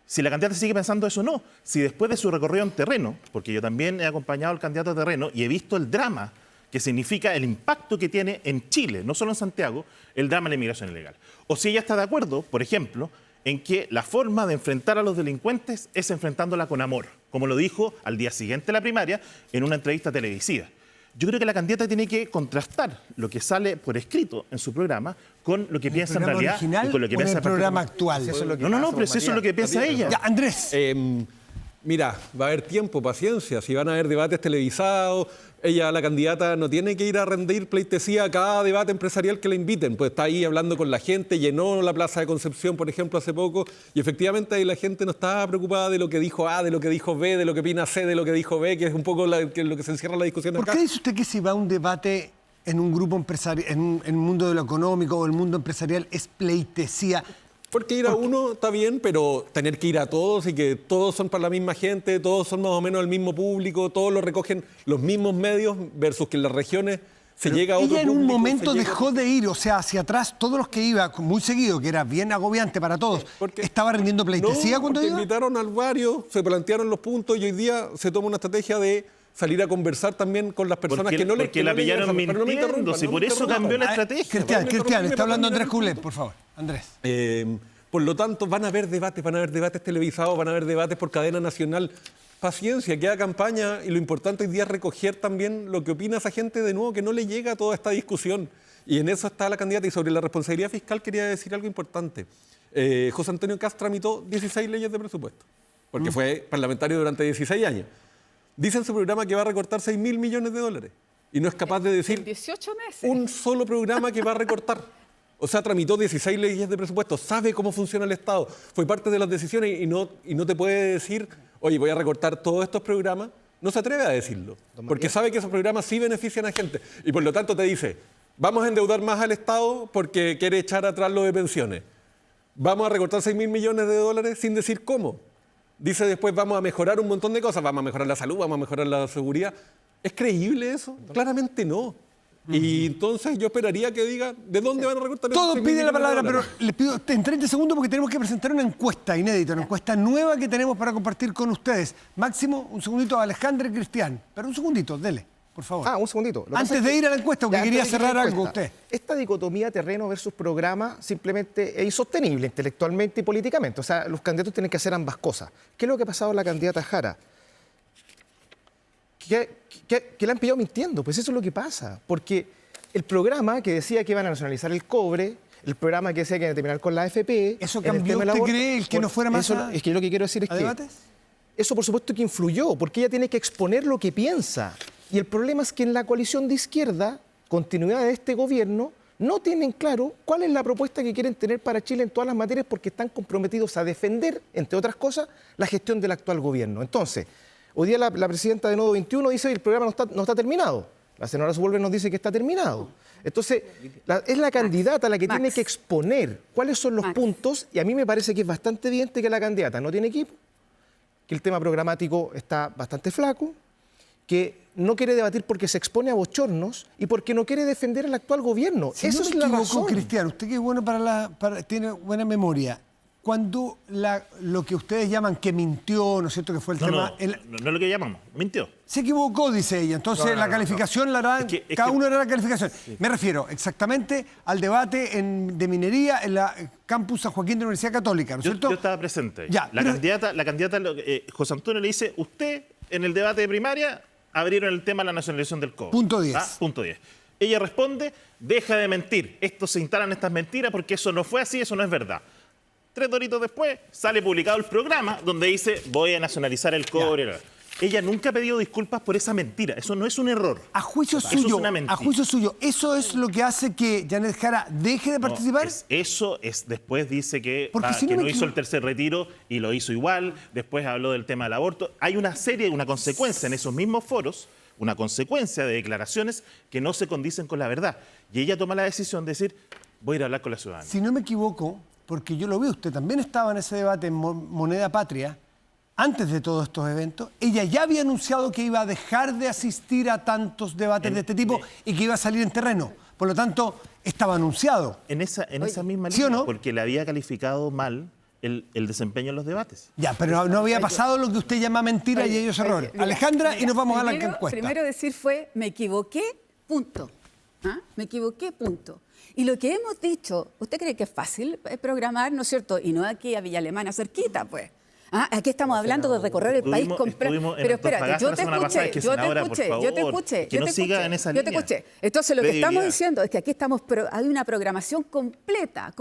[SPEAKER 6] si la candidata sigue pensando eso o no. Si después de su recorrido en terreno, porque yo también he acompañado al candidato a terreno y he visto el drama que significa el impacto que tiene en Chile, no solo en Santiago, el drama de la inmigración ilegal. O si ella está de acuerdo, por ejemplo, en que la forma de enfrentar a los delincuentes es enfrentándola con amor, como lo dijo al día siguiente de la primaria en una entrevista televisiva. Yo creo que la candidata tiene que contrastar lo que sale por escrito en su programa con lo que piensa en realidad
[SPEAKER 3] original
[SPEAKER 6] y con lo que
[SPEAKER 3] o en
[SPEAKER 6] piensa
[SPEAKER 3] el programa actual.
[SPEAKER 6] No, pero eso es lo que piensa ella.
[SPEAKER 3] Ya, Andrés.
[SPEAKER 7] Mira, va a haber tiempo, paciencia, si van a haber debates televisados, ella, la candidata, no tiene que ir a rendir pleitesía a cada debate empresarial que le inviten, pues está ahí hablando con la gente, llenó la Plaza de Concepción, por ejemplo, hace poco, y efectivamente ahí la gente no estaba preocupada de lo que dijo A, de lo que dijo B, de lo que opina C, de lo que dijo B, que es un poco lo que se encierra la discusión
[SPEAKER 3] ¿Por
[SPEAKER 7] acá.
[SPEAKER 3] qué dice usted que si va a un debate en un grupo empresarial, en un mundo de lo económico o el mundo empresarial es pleitesía?
[SPEAKER 7] Porque ir a uno está bien, pero tener que ir a todos y que todos son para la misma gente, todos son más o menos el mismo público, todos lo recogen los mismos medios, versus que en las regiones se llega a otro
[SPEAKER 3] Ella en un
[SPEAKER 7] público,
[SPEAKER 3] momento
[SPEAKER 7] se llega-
[SPEAKER 3] dejó de ir, o sea, hacia atrás, todos los que iba muy seguido, que era bien agobiante para todos,
[SPEAKER 7] Porque-
[SPEAKER 3] ¿estaba rindiendo pleitesía
[SPEAKER 7] No,
[SPEAKER 3] cuando
[SPEAKER 7] porque
[SPEAKER 3] iba?
[SPEAKER 7] invitaron al varios, se plantearon los puntos y hoy día se toma una estrategia de salir a conversar también con las personas
[SPEAKER 6] Porque,
[SPEAKER 7] que no le
[SPEAKER 6] porque la pillaron
[SPEAKER 7] interesan. Pero no me
[SPEAKER 6] mintiendo,
[SPEAKER 7] interrumpan,
[SPEAKER 6] si
[SPEAKER 7] no
[SPEAKER 6] por
[SPEAKER 7] me
[SPEAKER 6] eso
[SPEAKER 7] interrumpan.
[SPEAKER 6] cambió la
[SPEAKER 3] Ah,
[SPEAKER 6] estrategia.
[SPEAKER 3] Cristian, está hablando Andrés
[SPEAKER 7] Culet,
[SPEAKER 3] Culet, por favor. Andrés.
[SPEAKER 7] Por lo tanto, van a haber debates televisados, van a haber debates por cadena nacional. Paciencia, queda campaña y lo importante hoy día es recoger también lo que opina esa gente de nuevo que no le llega a toda esta discusión. Y en eso está la candidata. Y sobre la responsabilidad fiscal quería decir algo importante. José Antonio Kast tramitó 16 leyes de presupuesto, porque fue parlamentario durante 16 años. Dice en su programa que va a recortar 6.000 millones de dólares y no es capaz de decir
[SPEAKER 5] 18 meses.
[SPEAKER 7] un solo programa que va a recortar. O sea, tramitó 16 leyes de presupuesto, sabe cómo funciona el Estado, fue parte de las decisiones y no te puede decir, oye, voy a recortar todos estos programas. No se atreve a decirlo, porque sabe que esos programas sí benefician a gente. Y por lo tanto te dice, vamos a endeudar más al Estado porque quiere echar atrás lo de pensiones. Vamos a recortar 6.000 millones de dólares sin decir cómo. Dice después, vamos a mejorar un montón de cosas, vamos a mejorar la salud, vamos a mejorar la seguridad. ¿Es creíble eso? Claramente no. Y entonces yo esperaría que diga de dónde van a recortar esos
[SPEAKER 3] Todos
[SPEAKER 7] 6.000
[SPEAKER 3] piden la
[SPEAKER 7] millones de
[SPEAKER 3] palabra, pero
[SPEAKER 7] dólares.
[SPEAKER 3] les pido en 30 segundos porque tenemos que presentar una encuesta inédita, una encuesta nueva que tenemos para compartir con ustedes. Máximo, un segundito a Alejandra y Cristian. Pero un segundito, dele, por favor.
[SPEAKER 4] Un segundito. Lo que pasa
[SPEAKER 3] Antes
[SPEAKER 4] es
[SPEAKER 3] de
[SPEAKER 4] que-
[SPEAKER 3] ir a la encuesta, porque
[SPEAKER 4] Ya,
[SPEAKER 3] quería
[SPEAKER 4] antes de ir a
[SPEAKER 3] cerrar
[SPEAKER 4] la
[SPEAKER 3] algo
[SPEAKER 4] encuesta,
[SPEAKER 3] usted.
[SPEAKER 4] Esta dicotomía terreno versus programa simplemente es insostenible intelectualmente y políticamente. O sea, los candidatos tienen que hacer ambas cosas. ¿Qué es lo que ha pasado a la candidata Jara? Que la han pillado mintiendo, pues eso es lo que pasa. Porque el programa que decía que iban a nacionalizar el cobre, el programa que decía que iban a terminar con la AFP...
[SPEAKER 3] ¿Eso
[SPEAKER 4] el
[SPEAKER 3] cambió,
[SPEAKER 4] tema del
[SPEAKER 3] usted
[SPEAKER 4] aborto,
[SPEAKER 3] cree, el que no fuera más
[SPEAKER 4] eso- Es que yo lo que quiero decir es
[SPEAKER 3] a
[SPEAKER 4] que...
[SPEAKER 3] debates?
[SPEAKER 4] Eso por supuesto que influyó, porque ella tiene que exponer lo que piensa. Y el problema es que en la coalición de izquierda, continuidad de este gobierno, no tienen claro cuál es la propuesta que quieren tener para Chile en todas las materias porque están comprometidos a defender, entre otras cosas, la gestión del actual gobierno. Entonces, hoy día la presidenta de Nodo 21 dice que el programa no está terminado. La senadora Zubolver nos dice que está terminado. Entonces, es la candidata la que
[SPEAKER 5] Max.
[SPEAKER 4] tiene que exponer cuáles son los
[SPEAKER 5] Max.
[SPEAKER 4] puntos, y a mí me parece que es bastante evidente que la candidata no tiene equipo, que el tema programático está bastante flaco, que no quiere debatir porque se expone a bochornos y porque no quiere defender al actual gobierno.
[SPEAKER 3] Si
[SPEAKER 4] Eso
[SPEAKER 3] no
[SPEAKER 4] es
[SPEAKER 3] me
[SPEAKER 4] la
[SPEAKER 3] equivoco,
[SPEAKER 4] razón.
[SPEAKER 3] Cristian, usted que es bueno tiene buena memoria. cuando lo que ustedes llaman que mintió, ¿no es cierto?, que fue el
[SPEAKER 6] No,
[SPEAKER 3] tema...
[SPEAKER 6] no es lo que llamamos, mintió.
[SPEAKER 3] Se equivocó, dice ella. Entonces, la calificación la hará... cada uno hará la calificación. Sí. Me refiero exactamente al debate de minería en la campus San Joaquín de la Universidad Católica, ¿no es cierto?
[SPEAKER 6] Yo estaba presente.
[SPEAKER 3] Ya,
[SPEAKER 6] la candidata José Antonio le dice, usted en el debate de primaria abrieron el tema de la nacionalización del cobre.
[SPEAKER 3] Punto 10.
[SPEAKER 6] ¿Ah? Punto 10. Ella responde, deja de mentir. Se instalan estas mentiras porque eso no fue así, eso no es verdad. 3 doritos después sale publicado el programa donde dice voy a nacionalizar el cobre. Ya. Ella nunca ha pedido disculpas por esa mentira. Eso no es un error.
[SPEAKER 3] A juicio suyo,
[SPEAKER 6] eso es una mentira.
[SPEAKER 3] A juicio suyo, ¿eso es lo que hace que Janet Jara deje de participar?
[SPEAKER 6] Después dice que
[SPEAKER 3] si
[SPEAKER 6] no hizo el tercer retiro y lo hizo igual. Después habló del tema del aborto. Hay una consecuencia en esos mismos foros, una consecuencia de declaraciones que no se condicen con la verdad. Y ella toma la decisión de decir, voy a ir a hablar con la ciudadanía.
[SPEAKER 3] Si no me equivoco, porque yo lo vi, usted también estaba en ese debate en Moneda Patria, antes de todos estos eventos, ella ya había anunciado que iba a dejar de asistir a tantos debates de este tipo y que iba a salir en terreno. Por lo tanto, estaba anunciado.
[SPEAKER 6] En esa misma
[SPEAKER 3] ¿sí
[SPEAKER 6] línea,
[SPEAKER 3] o no?
[SPEAKER 6] porque le había calificado mal el desempeño en los debates.
[SPEAKER 3] Ya, pero no había pasado lo que usted llama mentira y ellos errores. Alejandra, y nos vamos a la encuesta.
[SPEAKER 5] Primero decir fue, me equivoqué, punto. ¿Ah? Me equivoqué, punto. Y lo que hemos dicho, ¿usted cree que es fácil programar, no es cierto? Y no aquí a Villa Alemana, cerquita, pues. ¿Ah? Aquí estamos hablando de recorrer el país comprando. Pero espérate, yo te escuché.
[SPEAKER 6] Que no siga en esa línea.
[SPEAKER 5] Yo te escuché. Entonces, lo que estamos diciendo es que aquí hay una programación completa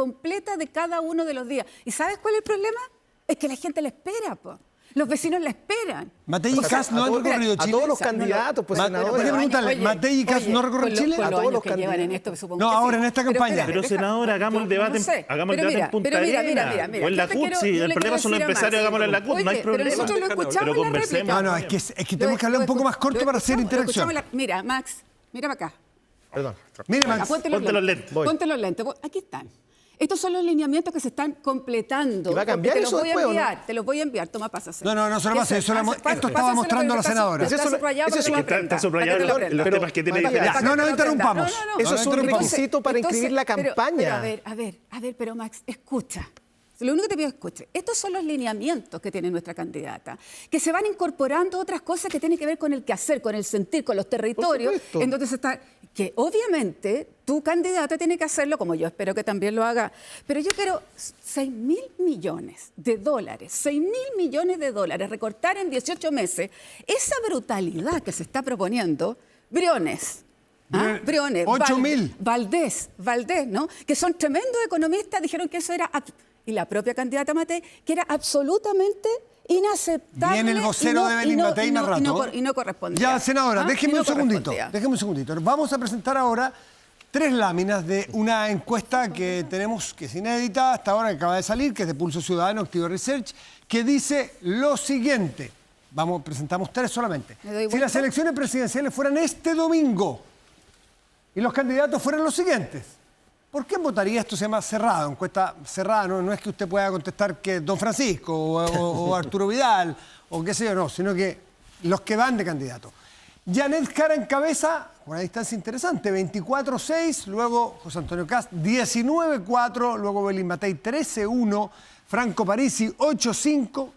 [SPEAKER 5] de cada uno de los días. ¿Y sabes cuál es el problema? Es que la gente la espera, pues. Los vecinos la esperan.
[SPEAKER 3] Matei y Kast no han recorrido Chile.
[SPEAKER 4] A todos los candidatos, pues, senadores.
[SPEAKER 3] Déjeme preguntarle, ¿Matei y Kast no recorren Chile?
[SPEAKER 5] A todos los que llevan en esto, supongo.
[SPEAKER 3] No, ahora en esta campaña.
[SPEAKER 6] Pero senadora, hagamos el debate en Punta Arenas o en la CUT. Si el problema son los empresarios, hagámoslo en la CUT, no hay problema.
[SPEAKER 5] Pero nosotros lo escuchamos en la réplica.
[SPEAKER 3] No, es que tenemos que hablar un poco más corto para hacer interacción.
[SPEAKER 5] Mira, Max, mira para acá.
[SPEAKER 4] Perdón.
[SPEAKER 3] Mire, Max.
[SPEAKER 5] Ponte los lentes. Ponte los lentes. Aquí están. Estos son los lineamientos que se están completando.
[SPEAKER 4] ¿Y va a cambiar eso después, o no?
[SPEAKER 5] Te los voy a enviar. Toma, pásaselo.
[SPEAKER 3] No se lo pase. Esto estaba mostrando a la senadora.
[SPEAKER 5] Está subrayado.
[SPEAKER 6] Los temas que tiene que
[SPEAKER 3] hacer. No interrumpamos.
[SPEAKER 4] Eso es un requisito para inscribir la campaña.
[SPEAKER 5] A ver, pero Max, escucha. Lo único que te pido es escuche. Estos son los lineamientos que tiene nuestra candidata, que se van incorporando otras cosas que tienen que ver con el quehacer, con el sentir, con los territorios, en donde se está... Que obviamente tu candidata tiene que hacerlo, como yo espero que también lo haga. Pero yo quiero 6.000 millones de dólares, 6.000 millones de dólares, recortar en 18 meses. Esa brutalidad que se está proponiendo, Briones... Briones,
[SPEAKER 3] 8.000.
[SPEAKER 5] Valdés, ¿no? Que son tremendos economistas, dijeron que eso era... Y la propia candidata Matei, que era absolutamente inaceptable.
[SPEAKER 3] Viene el vocero de Evelyn Matei más rato.
[SPEAKER 5] Y no correspondía.
[SPEAKER 3] Ya, senadora, déjeme un segundito. Vamos a presentar ahora 3 láminas de una encuesta que tenemos, que es inédita hasta ahora, que acaba de salir, que es de Pulso Ciudadano, Activo Research, que dice lo siguiente. Presentamos 3 solamente. Si las elecciones presidenciales fueran este domingo y los candidatos fueran los siguientes, ¿por quién votaría? Esto se llama cerrado, encuesta cerrada. No es que usted pueda contestar que Don Francisco o Arturo Vidal o qué sé yo, no, sino que los que van de candidato. Janet Jara encabeza con una distancia interesante, 24-6, luego José Antonio Kast 19-4, luego Evelyn Matei 13-1, Franco Parisi 8-5,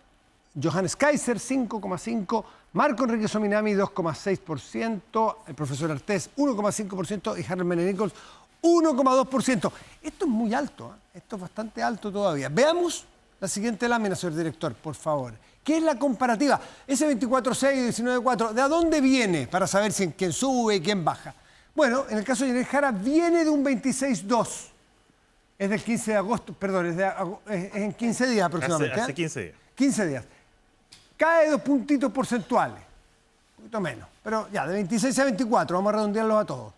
[SPEAKER 3] Johannes Kaiser 5,5%, Marco Enrique Sominami 2,6%, el profesor Artés 1,5% y Harry Nichols 1,2%. Esto es muy alto, esto es bastante alto todavía. Veamos la siguiente lámina, señor director, por favor. ¿Qué es la comparativa? Ese 24-6 y 19-4, ¿de dónde viene para saber quién sube y quién baja? Bueno, en el caso de Janet Jara viene de un 26-2. Es del 15 de agosto, perdón, es en 15 días aproximadamente.
[SPEAKER 6] Hace 15 días.
[SPEAKER 3] 15 días. Cae 2 puntitos porcentuales, un poquito menos, pero ya, de 26 a 24, vamos a redondearlos a todos.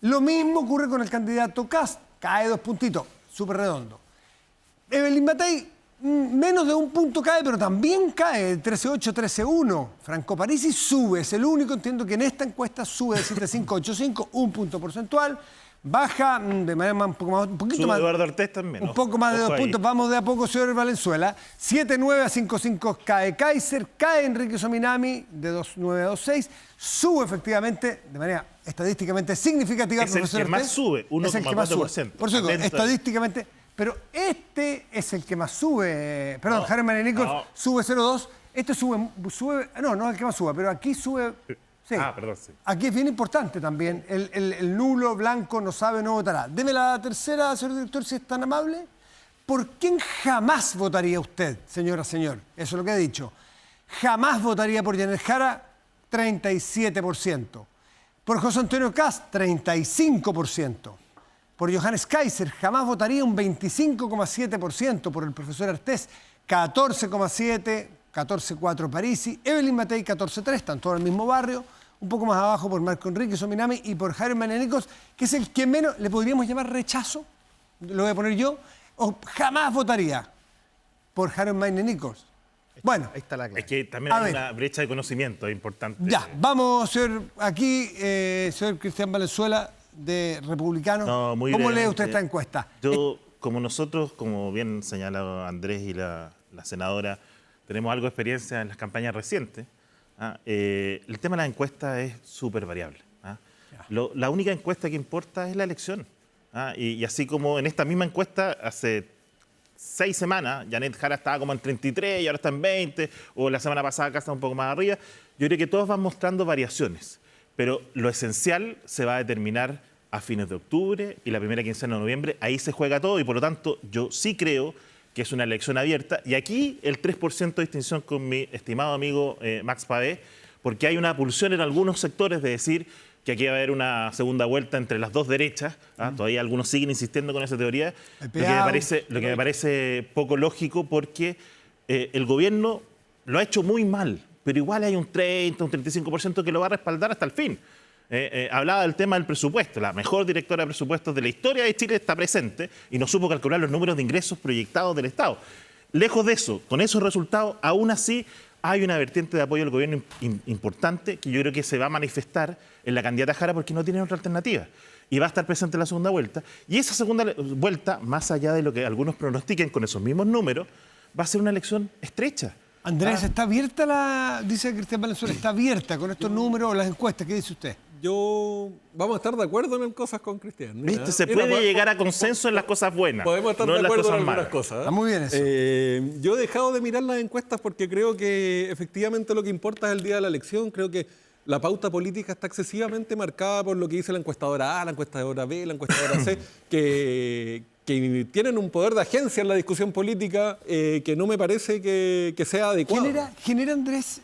[SPEAKER 3] Lo mismo ocurre con el candidato Kast, cae 2 puntitos, súper redondo. Evelyn Matei, menos de 1 punto cae, pero también cae, 13,8, 13,1. Franco Parisi sube, es el único, entiendo que en esta encuesta sube de 7,585, 1 punto porcentual. Baja de manera un poquito más.
[SPEAKER 6] Eduardo Artés también.
[SPEAKER 3] Un poco más de 2 puntos. Vamos de a poco, señor Valenzuela. 7,9 a 5,5 cae Kaiser. Cae Enrique Sominami de 2,9 a 2,6. Sube efectivamente de manera estadísticamente significativa.
[SPEAKER 6] Es el que más sube, 1,4%.
[SPEAKER 3] Por eso digo, estadísticamente. Pero este es el que más sube. Perdón, Jaime María Nichols sube 0,2. Este sube. No es el que más sube, pero aquí sube. Sí.
[SPEAKER 6] Perdón, sí.
[SPEAKER 3] Aquí es bien importante también. El nulo, blanco, no sabe, no votará. Deme la tercera, señor director, si es tan amable. ¿Por quién jamás votaría usted, señor? Eso es lo que he dicho. Jamás votaría por Yanel Jara, 37%. Por José Antonio Kast, 35%. Por Johannes Kaiser, jamás votaría un 25,7%. Por el profesor Artés, 14,7%, 14,4% Parisi. Evelyn Matei, 14,3%, están todos en el mismo barrio. Un poco más abajo por Marco Enrique Sominami y por Jaime María Nichols, que es el que menos, le podríamos llamar rechazo, lo voy a poner yo, o jamás votaría por Jaime María Nichols. Bueno,
[SPEAKER 4] Ahí está la clave.
[SPEAKER 6] Es que también hay una brecha de conocimiento importante.
[SPEAKER 3] ya, vamos, señor, aquí, señor Cristian Valenzuela, de Republicano.
[SPEAKER 6] No, muy
[SPEAKER 3] ¿Cómo lee
[SPEAKER 6] brevemente.
[SPEAKER 3] usted esta encuesta?
[SPEAKER 6] Yo, como nosotros, como bien señala Andrés y la senadora, tenemos algo de experiencia en las campañas recientes. El tema de las encuestas es súper variable. La única encuesta que importa es la elección. Y así como en esta misma encuesta, hace 6 semanas, Yanel Jara estaba como en 33 y ahora está en 20, o la semana pasada acá está un poco más arriba, yo creo que todos van mostrando variaciones. Pero lo esencial se va a determinar a fines de octubre y la primera quincena de noviembre. Ahí se juega todo y por lo tanto yo sí creo que es una elección abierta. Y aquí el 3% de distinción con mi estimado amigo Max Pavé, porque hay una pulsión en algunos sectores de decir que aquí va a haber una segunda vuelta entre las dos derechas. Todavía algunos siguen insistiendo con esa teoría, lo que me parece poco lógico porque el gobierno lo ha hecho muy mal, pero igual hay un 30, un 35% que lo va a respaldar hasta el fin. Hablaba del tema del presupuesto. La mejor directora de presupuestos de la historia de Chile está presente y no supo calcular los números de ingresos proyectados del Estado. Lejos de eso, con esos resultados, aún así hay una vertiente de apoyo al gobierno importante que yo creo que se va a manifestar en la candidata Jara porque no tiene otra alternativa. Y va a estar presente en la segunda vuelta. Y esa segunda vuelta, más allá de lo que algunos pronostiquen con esos mismos números, va a ser una elección estrecha.
[SPEAKER 3] Andrés, ¿está abierta dice Cristian Valenzuela, está abierta con estos números o las encuestas? ¿Qué dice usted?
[SPEAKER 7] Vamos a estar de acuerdo en cosas con Cristian. Mira,
[SPEAKER 6] ¿Viste? Se puede llegar a consenso en las cosas buenas.
[SPEAKER 7] Podemos estar
[SPEAKER 6] no
[SPEAKER 7] de
[SPEAKER 6] en las
[SPEAKER 7] acuerdo en
[SPEAKER 6] cosas
[SPEAKER 7] algunas
[SPEAKER 6] malas.
[SPEAKER 7] cosas.
[SPEAKER 3] Está muy bien eso.
[SPEAKER 7] Yo he dejado de mirar las encuestas porque creo que efectivamente lo que importa es el día de la elección. Creo que la pauta política está excesivamente marcada por lo que dice la encuestadora A, la encuestadora B, la encuestadora C, que tienen un poder de agencia en la discusión política que no me parece que sea adecuado.
[SPEAKER 3] ¿Genera, Andrés,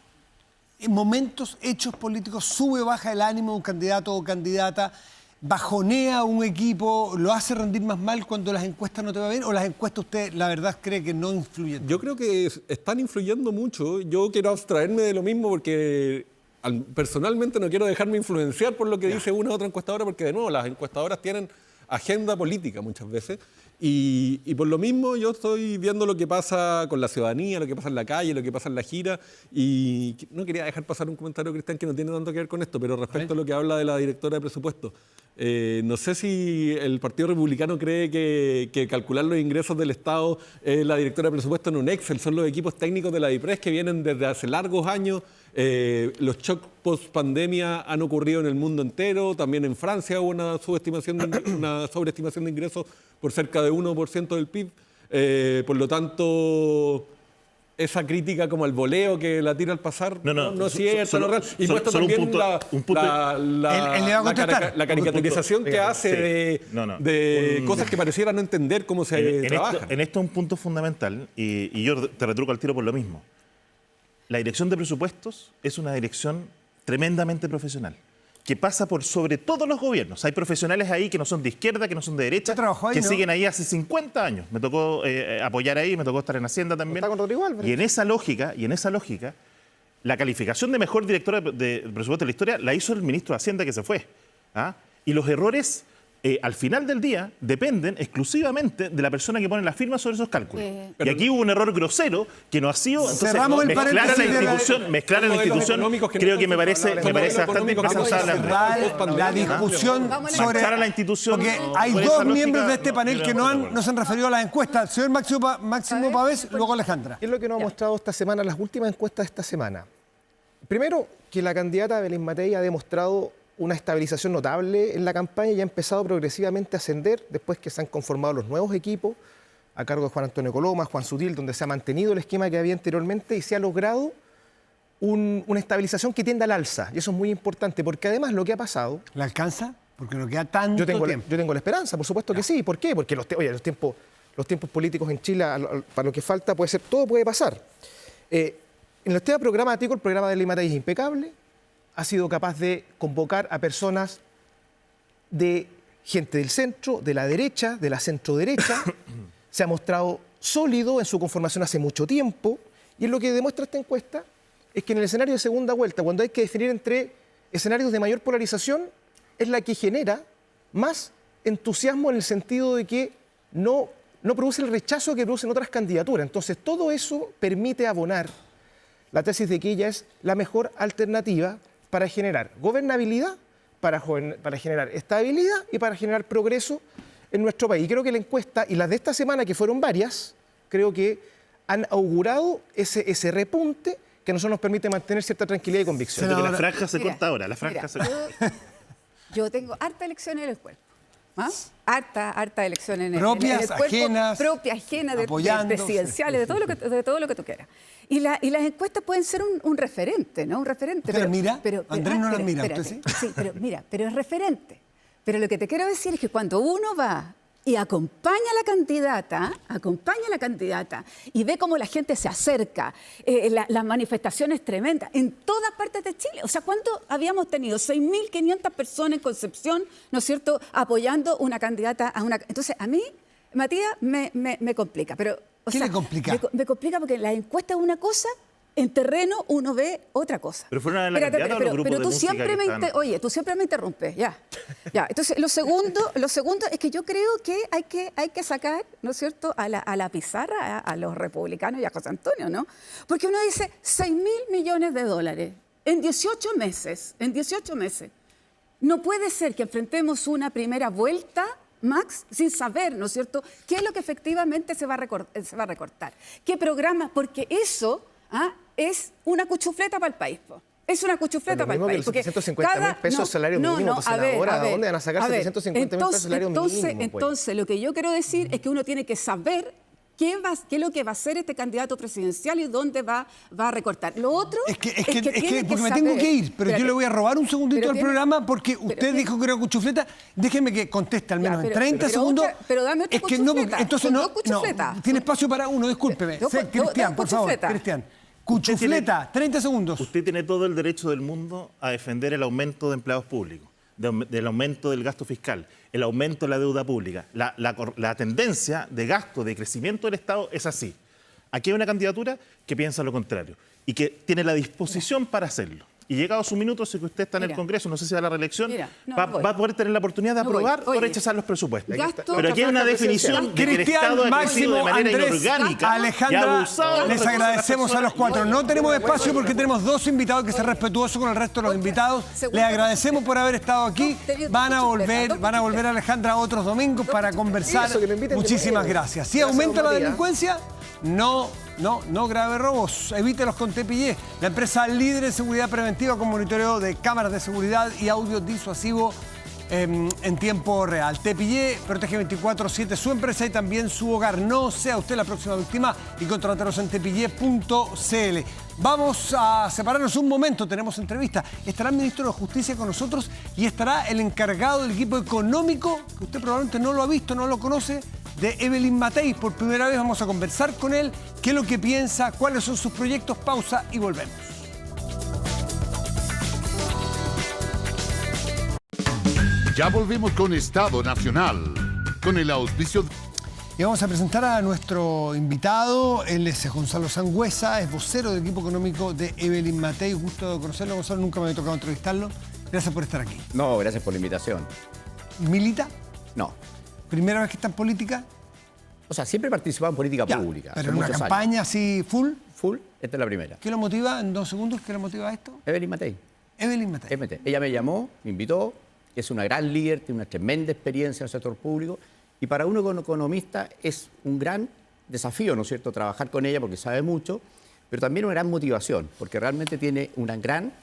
[SPEAKER 3] en momentos, hechos políticos, sube o baja el ánimo de un candidato o candidata, bajonea un equipo, lo hace rendir más mal cuando las encuestas no te va bien? ¿O las encuestas usted, la verdad, cree que no influyen?
[SPEAKER 7] Yo creo que están influyendo mucho. Yo quiero abstraerme de lo mismo porque personalmente no quiero dejarme influenciar por lo que dice una u otra encuestadora, porque de nuevo las encuestadoras tienen agenda política muchas veces. Y por lo mismo yo estoy viendo lo que pasa con la ciudadanía, lo que pasa en la calle, lo que pasa en la gira. Y no quería dejar pasar un comentario, Cristian, que no tiene tanto que ver con esto, pero respecto a lo que habla de la directora de presupuesto. No sé si el Partido Republicano cree que calcular los ingresos del Estado es la directora de presupuesto en un Excel. Son los equipos técnicos de la DIPRES que vienen desde hace largos años. Los shocks post-pandemia han ocurrido en el mundo entero. También en Francia hubo una sobreestimación de ingresos por cerca de 1% del PIB. Por lo tanto, esa crítica como al voleo que la tira al pasar no es cierta, no es real. Y muestra también la caricaturización que hace de cosas que pareciera no entender cómo se trabaja.
[SPEAKER 6] En esto un punto fundamental, y yo te retruco al tiro por lo mismo. La dirección de presupuestos es una dirección tremendamente profesional, que pasa por sobre todos los gobiernos. Hay profesionales ahí que no son de izquierda, que no son de derecha,
[SPEAKER 3] ahí,
[SPEAKER 6] que
[SPEAKER 3] ¿no?
[SPEAKER 6] siguen ahí hace 50 años. Me tocó apoyar ahí, me tocó estar en Hacienda también.
[SPEAKER 4] Está con Rodrigo Álvarez.
[SPEAKER 6] Y en esa lógica, la calificación de mejor directora de presupuesto de la historia la hizo el ministro de Hacienda que se fue. Y los errores, al final del día, dependen exclusivamente de la persona que pone la firma sobre esos cálculos. Y aquí hubo un error grosero que no ha sido... Entonces,
[SPEAKER 3] Cerramos el
[SPEAKER 6] mezclar a la institución creo que me parece bastante irresponsable.
[SPEAKER 3] La discusión sobre...
[SPEAKER 6] Marchar a la institución,
[SPEAKER 3] porque hay
[SPEAKER 6] por
[SPEAKER 3] dos
[SPEAKER 6] esa
[SPEAKER 3] miembros
[SPEAKER 6] lógica,
[SPEAKER 3] de este panel que no se han referido a las encuestas. Señor Máximo Pavés, luego Alejandra.
[SPEAKER 4] ¿Qué es lo que nos ha mostrado esta semana, las últimas encuestas de esta semana? Primero, que la candidata Evelyn Matei ha demostrado una estabilización notable en la campaña y ha empezado progresivamente a ascender después que se han conformado los nuevos equipos. a cargo de Juan Antonio Coloma, Juan Sutil, donde se ha mantenido el esquema que había anteriormente y se ha logrado una estabilización que tiende al alza. Y eso es muy importante, porque además lo que ha pasado...
[SPEAKER 3] ¿La alcanza? Porque no queda tanto tiempo.
[SPEAKER 4] Yo tengo la esperanza, por supuesto que sí. ¿Por qué? Porque los tiempos políticos en Chile, para lo que falta, todo puede pasar. En los temas programáticos, el programa de Lima Matei es impecable. Ha sido capaz de convocar a personas de gente del centro, de la derecha, de la centro-derecha. Se ha mostrado sólido en su conformación hace mucho tiempo. Y lo que demuestra esta encuesta es que en el escenario de segunda vuelta, cuando hay que definir entre escenarios de mayor polarización, es la que genera más entusiasmo en el sentido de que no produce el rechazo que producen otras candidaturas. Entonces, todo eso permite abonar la tesis de que ella es la mejor alternativa para generar gobernabilidad, para generar estabilidad y para generar progreso en nuestro país. Y creo que la encuesta, y las de esta semana, que fueron varias, creo que han augurado ese repunte que a nosotros nos permite mantener cierta tranquilidad y convicción.
[SPEAKER 6] Siento que la franja se corta ahora, la franja se corta.
[SPEAKER 5] Yo tengo harta elección en el cuerpo. ¿Ah? Harta elección en el
[SPEAKER 3] propias,
[SPEAKER 5] cuerpo.
[SPEAKER 3] ajenas,
[SPEAKER 5] Propias, ajenas, de
[SPEAKER 3] apoyando,
[SPEAKER 5] presidenciales, de todo lo que tú quieras. Y las encuestas pueden ser un referente, ¿no? Un referente.
[SPEAKER 3] ¿Usted las mira? Andrés no las mira, ¿usted sí?
[SPEAKER 5] Sí, pero es referente. Pero lo que te quiero decir es que cuando uno va y acompaña a la candidata y ve cómo la gente se acerca, las manifestaciones tremendas en todas partes de Chile. O sea, ¿cuánto habíamos tenido? 6.500 personas en Concepción, ¿no es cierto?, apoyando una candidata a una... Entonces, a mí, Matías, me complica. Pero,
[SPEAKER 3] ¿Qué le complica?
[SPEAKER 5] Me complica porque la encuesta es una cosa, en terreno uno ve otra cosa.
[SPEAKER 6] Pero fueron a la candidata o los grupos
[SPEAKER 5] pero
[SPEAKER 6] de
[SPEAKER 5] tú
[SPEAKER 6] música
[SPEAKER 5] siempre
[SPEAKER 6] que
[SPEAKER 5] tú siempre me interrumpes, ya. Entonces, lo segundo es que yo creo que hay que sacar, ¿no es cierto?, a la pizarra a los republicanos y a José Antonio, ¿no? Porque uno dice 6.000 millones de dólares en 18 meses. No puede ser que enfrentemos una primera vuelta, Max, sin saber, ¿no es cierto?, qué es lo que efectivamente se va a recortar. ¿Qué programa? Porque eso es una cuchufleta para el país, po. Es una cuchufleta para el país.
[SPEAKER 4] Porque 750.000 pesos salario mínimo, pues, senadora, ¿de dónde van a sacar 750.000 pesos salario mínimo?
[SPEAKER 5] Entonces, lo que yo quiero decir es que uno tiene que saber qué es lo que va a hacer este candidato presidencial y dónde va a recortar. Lo otro
[SPEAKER 3] es que porque me tengo que ir, pero yo le voy a robar un segundito al programa porque usted dijo que era cuchufleta. Déjeme que conteste al menos en 30 segundos.
[SPEAKER 5] Pero dame otra cuchufleta.
[SPEAKER 3] Entonces no, tiene espacio para uno, discúlpeme. Cristian, por favor, Cristian. Cuchufleta, 30 segundos.
[SPEAKER 6] Usted tiene todo el derecho del mundo a defender el aumento de empleados públicos, del aumento del gasto fiscal, el aumento de la deuda pública. La tendencia de gasto, de crecimiento del Estado es así. Aquí hay una candidatura que piensa lo contrario y que tiene la disposición para hacerlo. Y llegado su minuto, sé que usted está en el Congreso, no sé si va a la reelección, va a poder tener la oportunidad de aprobar o rechazar los presupuestos. Pero aquí hay una definición de que el Estado ha crecido de manera inorgánica.
[SPEAKER 3] Alejandra, les agradecemos a los cuatro. No tenemos espacio porque tenemos dos invitados, que ser respetuosos con el resto de los invitados. Les agradecemos por haber estado aquí. Van a volver Alejandra otros domingos para conversar. Muchísimas gracias. Si aumenta la delincuencia, no grave robos, evítelos con Tepillé, la empresa líder en seguridad preventiva con monitoreo de cámaras de seguridad y audio disuasivo en tiempo real. Tepillé protege 24/7 su empresa y también su hogar. No sea usted la próxima víctima y contrátanos en tepillé.cl. Vamos a separarnos un momento, tenemos entrevista. Estará el ministro de Justicia con nosotros y estará el encargado del equipo económico, que usted probablemente no lo ha visto, no lo conoce, de Evelyn Matei. Por primera vez vamos a conversar con él, qué es lo que piensa, cuáles son sus proyectos. Pausa y volvemos.
[SPEAKER 1] Ya volvemos con Estado Nacional, con el auspicio...
[SPEAKER 3] Y vamos a presentar a nuestro invitado. Él es Gonzalo Sangüesa, es vocero del equipo económico de Evelyn Matei. Gusto de conocerlo, Gonzalo, nunca me había tocado entrevistarlo. Gracias por estar aquí.
[SPEAKER 8] No, gracias por la invitación.
[SPEAKER 3] ¿Milita?
[SPEAKER 8] No.
[SPEAKER 3] ¿Primera vez que está en política?
[SPEAKER 8] O sea, siempre he participado en política pública.
[SPEAKER 3] ¿Pero en una campaña así full?
[SPEAKER 8] Full, esta es la primera.
[SPEAKER 3] ¿Qué lo motiva, en 2 segundos, qué lo motiva a esto?
[SPEAKER 8] Evelyn Matei.
[SPEAKER 3] Evelyn Matei.
[SPEAKER 8] Ella me llamó, me invitó, es una gran líder, tiene una tremenda experiencia en el sector público y para uno como economista es un gran desafío, ¿no es cierto?, trabajar con ella porque sabe mucho, pero también una gran motivación, porque realmente tiene una gran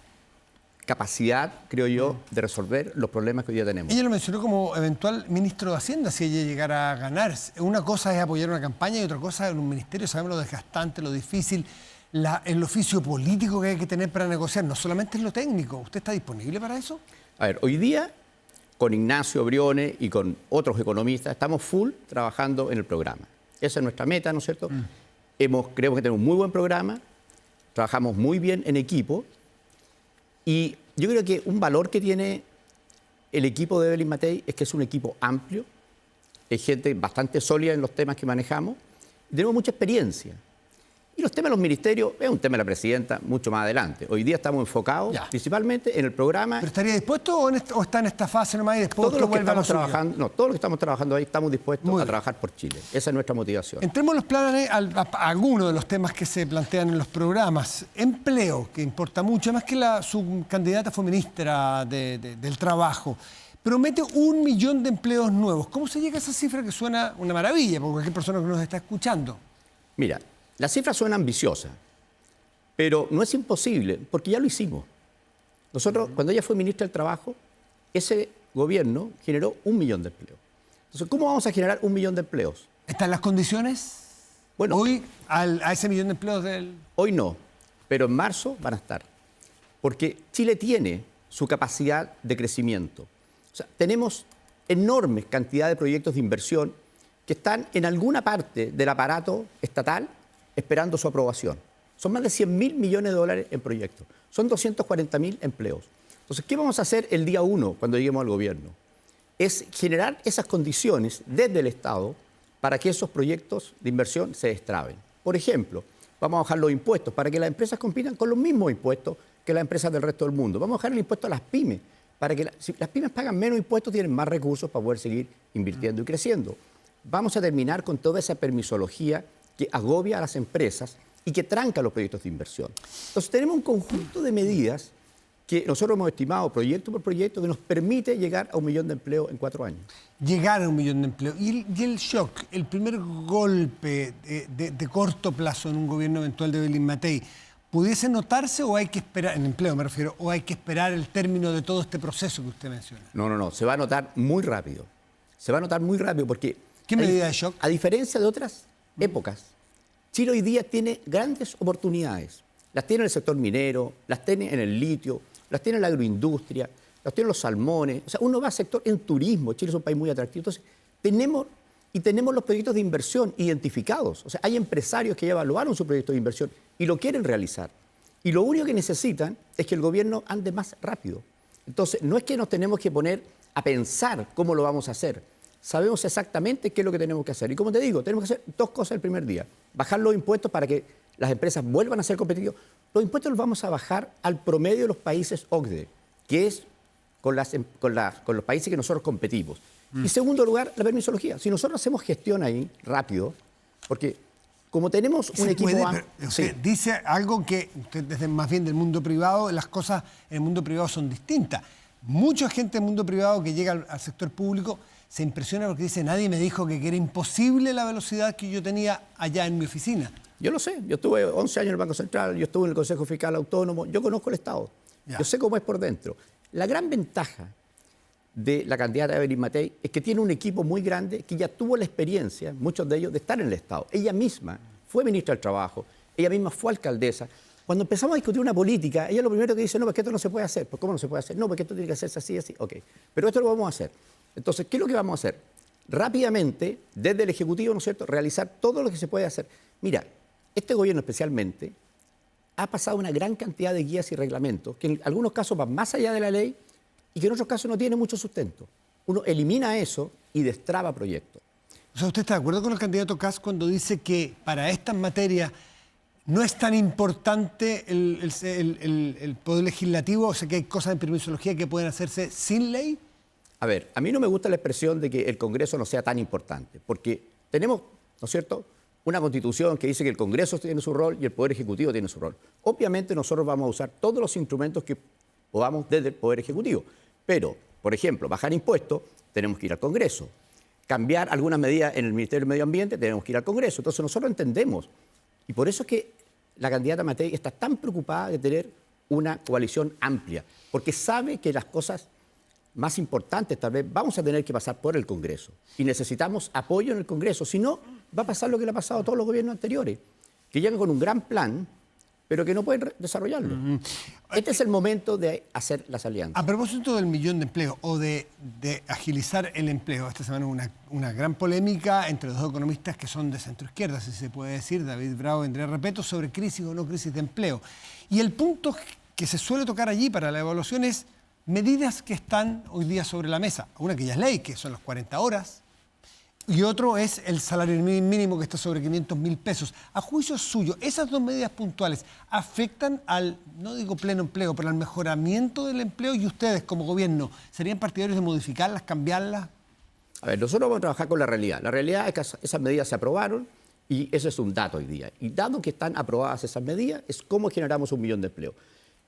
[SPEAKER 8] capacidad, creo yo, de resolver los problemas que hoy día tenemos.
[SPEAKER 3] Ella lo mencionó como eventual ministro de Hacienda si ella llegara a ganar. Una cosa es apoyar una campaña y otra cosa en un ministerio, sabemos lo desgastante, lo difícil, el oficio político que hay que tener para negociar, no solamente es lo técnico. ¿Usted está disponible para eso?
[SPEAKER 8] A ver, hoy día, con Ignacio Briones y con otros economistas, estamos full trabajando en el programa. Esa es nuestra meta, ¿no es cierto? Creemos que tenemos un muy buen programa, trabajamos muy bien en equipo y yo creo que un valor que tiene el equipo de Evelyn Matei es que es un equipo amplio, es gente bastante sólida en los temas que manejamos y tenemos mucha experiencia. Y los temas de los ministerios es un tema de la presidenta mucho más adelante. Hoy día estamos enfocados principalmente en el programa.
[SPEAKER 3] ¿Pero estaría dispuesto o está en esta fase nomás y después
[SPEAKER 8] todos los que
[SPEAKER 3] vuelve a lo
[SPEAKER 8] estamos
[SPEAKER 3] suyo?
[SPEAKER 8] trabajando, no, todos los que estamos trabajando ahí estamos dispuestos a trabajar por Chile. Esa es nuestra motivación.
[SPEAKER 3] Entremos en los planes, a algunos de los temas que se plantean en los programas. Empleo, que importa mucho, además que su candidata fue ministra del Trabajo. Promete 1 millón de empleos nuevos. ¿Cómo se llega a esa cifra que suena una maravilla por cualquier persona que nos está escuchando?
[SPEAKER 8] Mira, las cifras suenan ambiciosas, pero no es imposible, porque ya lo hicimos. Nosotros, cuando ella fue ministra del Trabajo, ese gobierno generó 1 millón de empleos. Entonces, ¿cómo vamos a generar 1 millón de empleos?
[SPEAKER 3] ¿Están las condiciones?
[SPEAKER 8] Bueno,
[SPEAKER 3] hoy, a ese millón de empleos
[SPEAKER 8] Hoy no, pero en marzo van a estar. Porque Chile tiene su capacidad de crecimiento. O sea, tenemos enormes cantidades de proyectos de inversión que están en alguna parte del aparato estatal esperando su aprobación. Son más de 100.000 millones de dólares en proyectos. Son 240.000 empleos. Entonces, ¿qué vamos a hacer el día 1 cuando lleguemos al gobierno? Es generar esas condiciones desde el Estado para que esos proyectos de inversión se destraben. Por ejemplo, vamos a bajar los impuestos para que las empresas compitan con los mismos impuestos que las empresas del resto del mundo. Vamos a bajar el impuesto a las pymes para que si las pymes pagan menos impuestos, tienen más recursos para poder seguir invirtiendo y creciendo. Vamos a terminar con toda esa permisología que agobia a las empresas y que tranca los proyectos de inversión. Entonces tenemos un conjunto de medidas que nosotros hemos estimado proyecto por proyecto que nos permite llegar a 1 millón de empleos en 4 años.
[SPEAKER 3] Llegar a 1 millón de empleos. ¿Y el shock, el primer golpe de corto plazo en un gobierno eventual de Evelyn Matei, pudiese notarse o hay que esperar, en empleo me refiero, o hay que esperar el término de todo este proceso que usted menciona?
[SPEAKER 8] No, se va a notar muy rápido. Se va a notar muy rápido porque...
[SPEAKER 3] ¿Qué medida de shock?
[SPEAKER 8] A diferencia de otras épocas, Chile hoy día tiene grandes oportunidades. Las tiene en el sector minero, las tiene en el litio, las tiene en la agroindustria, las tiene en los salmones. O sea, uno va al sector en turismo. Chile es un país muy atractivo. Entonces, tenemos los proyectos de inversión identificados. O sea, hay empresarios que ya evaluaron su proyecto de inversión y lo quieren realizar. Y lo único que necesitan es que el gobierno ande más rápido. Entonces, no es que nos tenemos que poner a pensar cómo lo vamos a hacer. Sabemos exactamente qué es lo que tenemos que hacer. Y como te digo, tenemos que hacer 2 cosas el primer día. Bajar los impuestos para que las empresas vuelvan a ser competitivas. Los impuestos los vamos a bajar al promedio de los países OCDE, que es con los países que nosotros competimos. Y segundo lugar, la permisología. Si nosotros hacemos gestión ahí rápido, porque como tenemos un equipo...
[SPEAKER 3] Usted dice algo que usted desde más bien del mundo privado, las cosas en el mundo privado son distintas. Mucha gente del mundo privado que llega al sector público se impresiona porque dice, nadie me dijo que era imposible la velocidad que yo tenía allá en mi oficina.
[SPEAKER 8] Yo lo sé, yo estuve 11 años en el Banco Central, yo estuve en el Consejo Fiscal Autónomo, yo conozco el Estado, yo sé cómo es por dentro. La gran ventaja de la candidata Evelyn Matei es que tiene un equipo muy grande que ya tuvo la experiencia, muchos de ellos, de estar en el Estado. Ella misma fue ministra del Trabajo, ella misma fue alcaldesa. Cuando empezamos a discutir una política, ella lo primero que dice, no, porque esto no se puede hacer. ¿Por cómo no se puede hacer? No, porque esto tiene que hacerse así, así. Ok, pero esto lo vamos a hacer. Entonces, ¿qué es lo que vamos a hacer? Rápidamente, desde el Ejecutivo, ¿no es cierto?, realizar todo lo que se puede hacer. Mira, este gobierno especialmente ha pasado una gran cantidad de guías y reglamentos que en algunos casos van más allá de la ley y que en otros casos no tienen mucho sustento. Uno elimina eso y destraba proyectos.
[SPEAKER 3] O sea, ¿usted está de acuerdo con el candidato Kast cuando dice que para estas materias no es tan importante el poder legislativo? O sea, que hay cosas en permisología que pueden hacerse sin ley.
[SPEAKER 8] A ver, a mí no me gusta la expresión de que el Congreso no sea tan importante, porque tenemos, ¿no es cierto?, una Constitución que dice que el Congreso tiene su rol y el Poder Ejecutivo tiene su rol. Obviamente nosotros vamos a usar todos los instrumentos que podamos desde el Poder Ejecutivo, pero, por ejemplo, bajar impuestos, tenemos que ir al Congreso. Cambiar algunas medidas en el Ministerio del Medio Ambiente, tenemos que ir al Congreso. Entonces nosotros entendemos, y por eso es que la candidata Matei está tan preocupada de tener una coalición amplia, porque sabe que las cosas más importantes tal vez vamos a tener que pasar por el Congreso y necesitamos apoyo en el Congreso, si no va a pasar lo que le ha pasado a todos los gobiernos anteriores, que llegan con un gran plan, pero que no pueden desarrollarlo. Este es el momento de hacer las alianzas.
[SPEAKER 3] A propósito del millón de empleos o de agilizar el empleo, esta semana hubo una gran polémica entre los dos economistas que son de centroizquierda, si se puede decir, David Bravo y Andrea Repeto, sobre crisis o no crisis de empleo. Y el punto que se suele tocar allí para la evaluación es medidas que están hoy día sobre la mesa. Una que ya es ley, que son las 40 horas, y otro es el salario mínimo que está sobre 500.000 pesos. A juicio suyo, ¿esas dos medidas puntuales afectan al, no digo pleno empleo, pero al mejoramiento del empleo? Y ustedes, como gobierno, ¿serían partidarios de modificarlas, cambiarlas?
[SPEAKER 8] A ver, nosotros vamos a trabajar con la realidad. La realidad es que esas medidas se aprobaron y ese es un dato hoy día. Y dado que están aprobadas esas medidas, es cómo generamos 1 millón de empleos.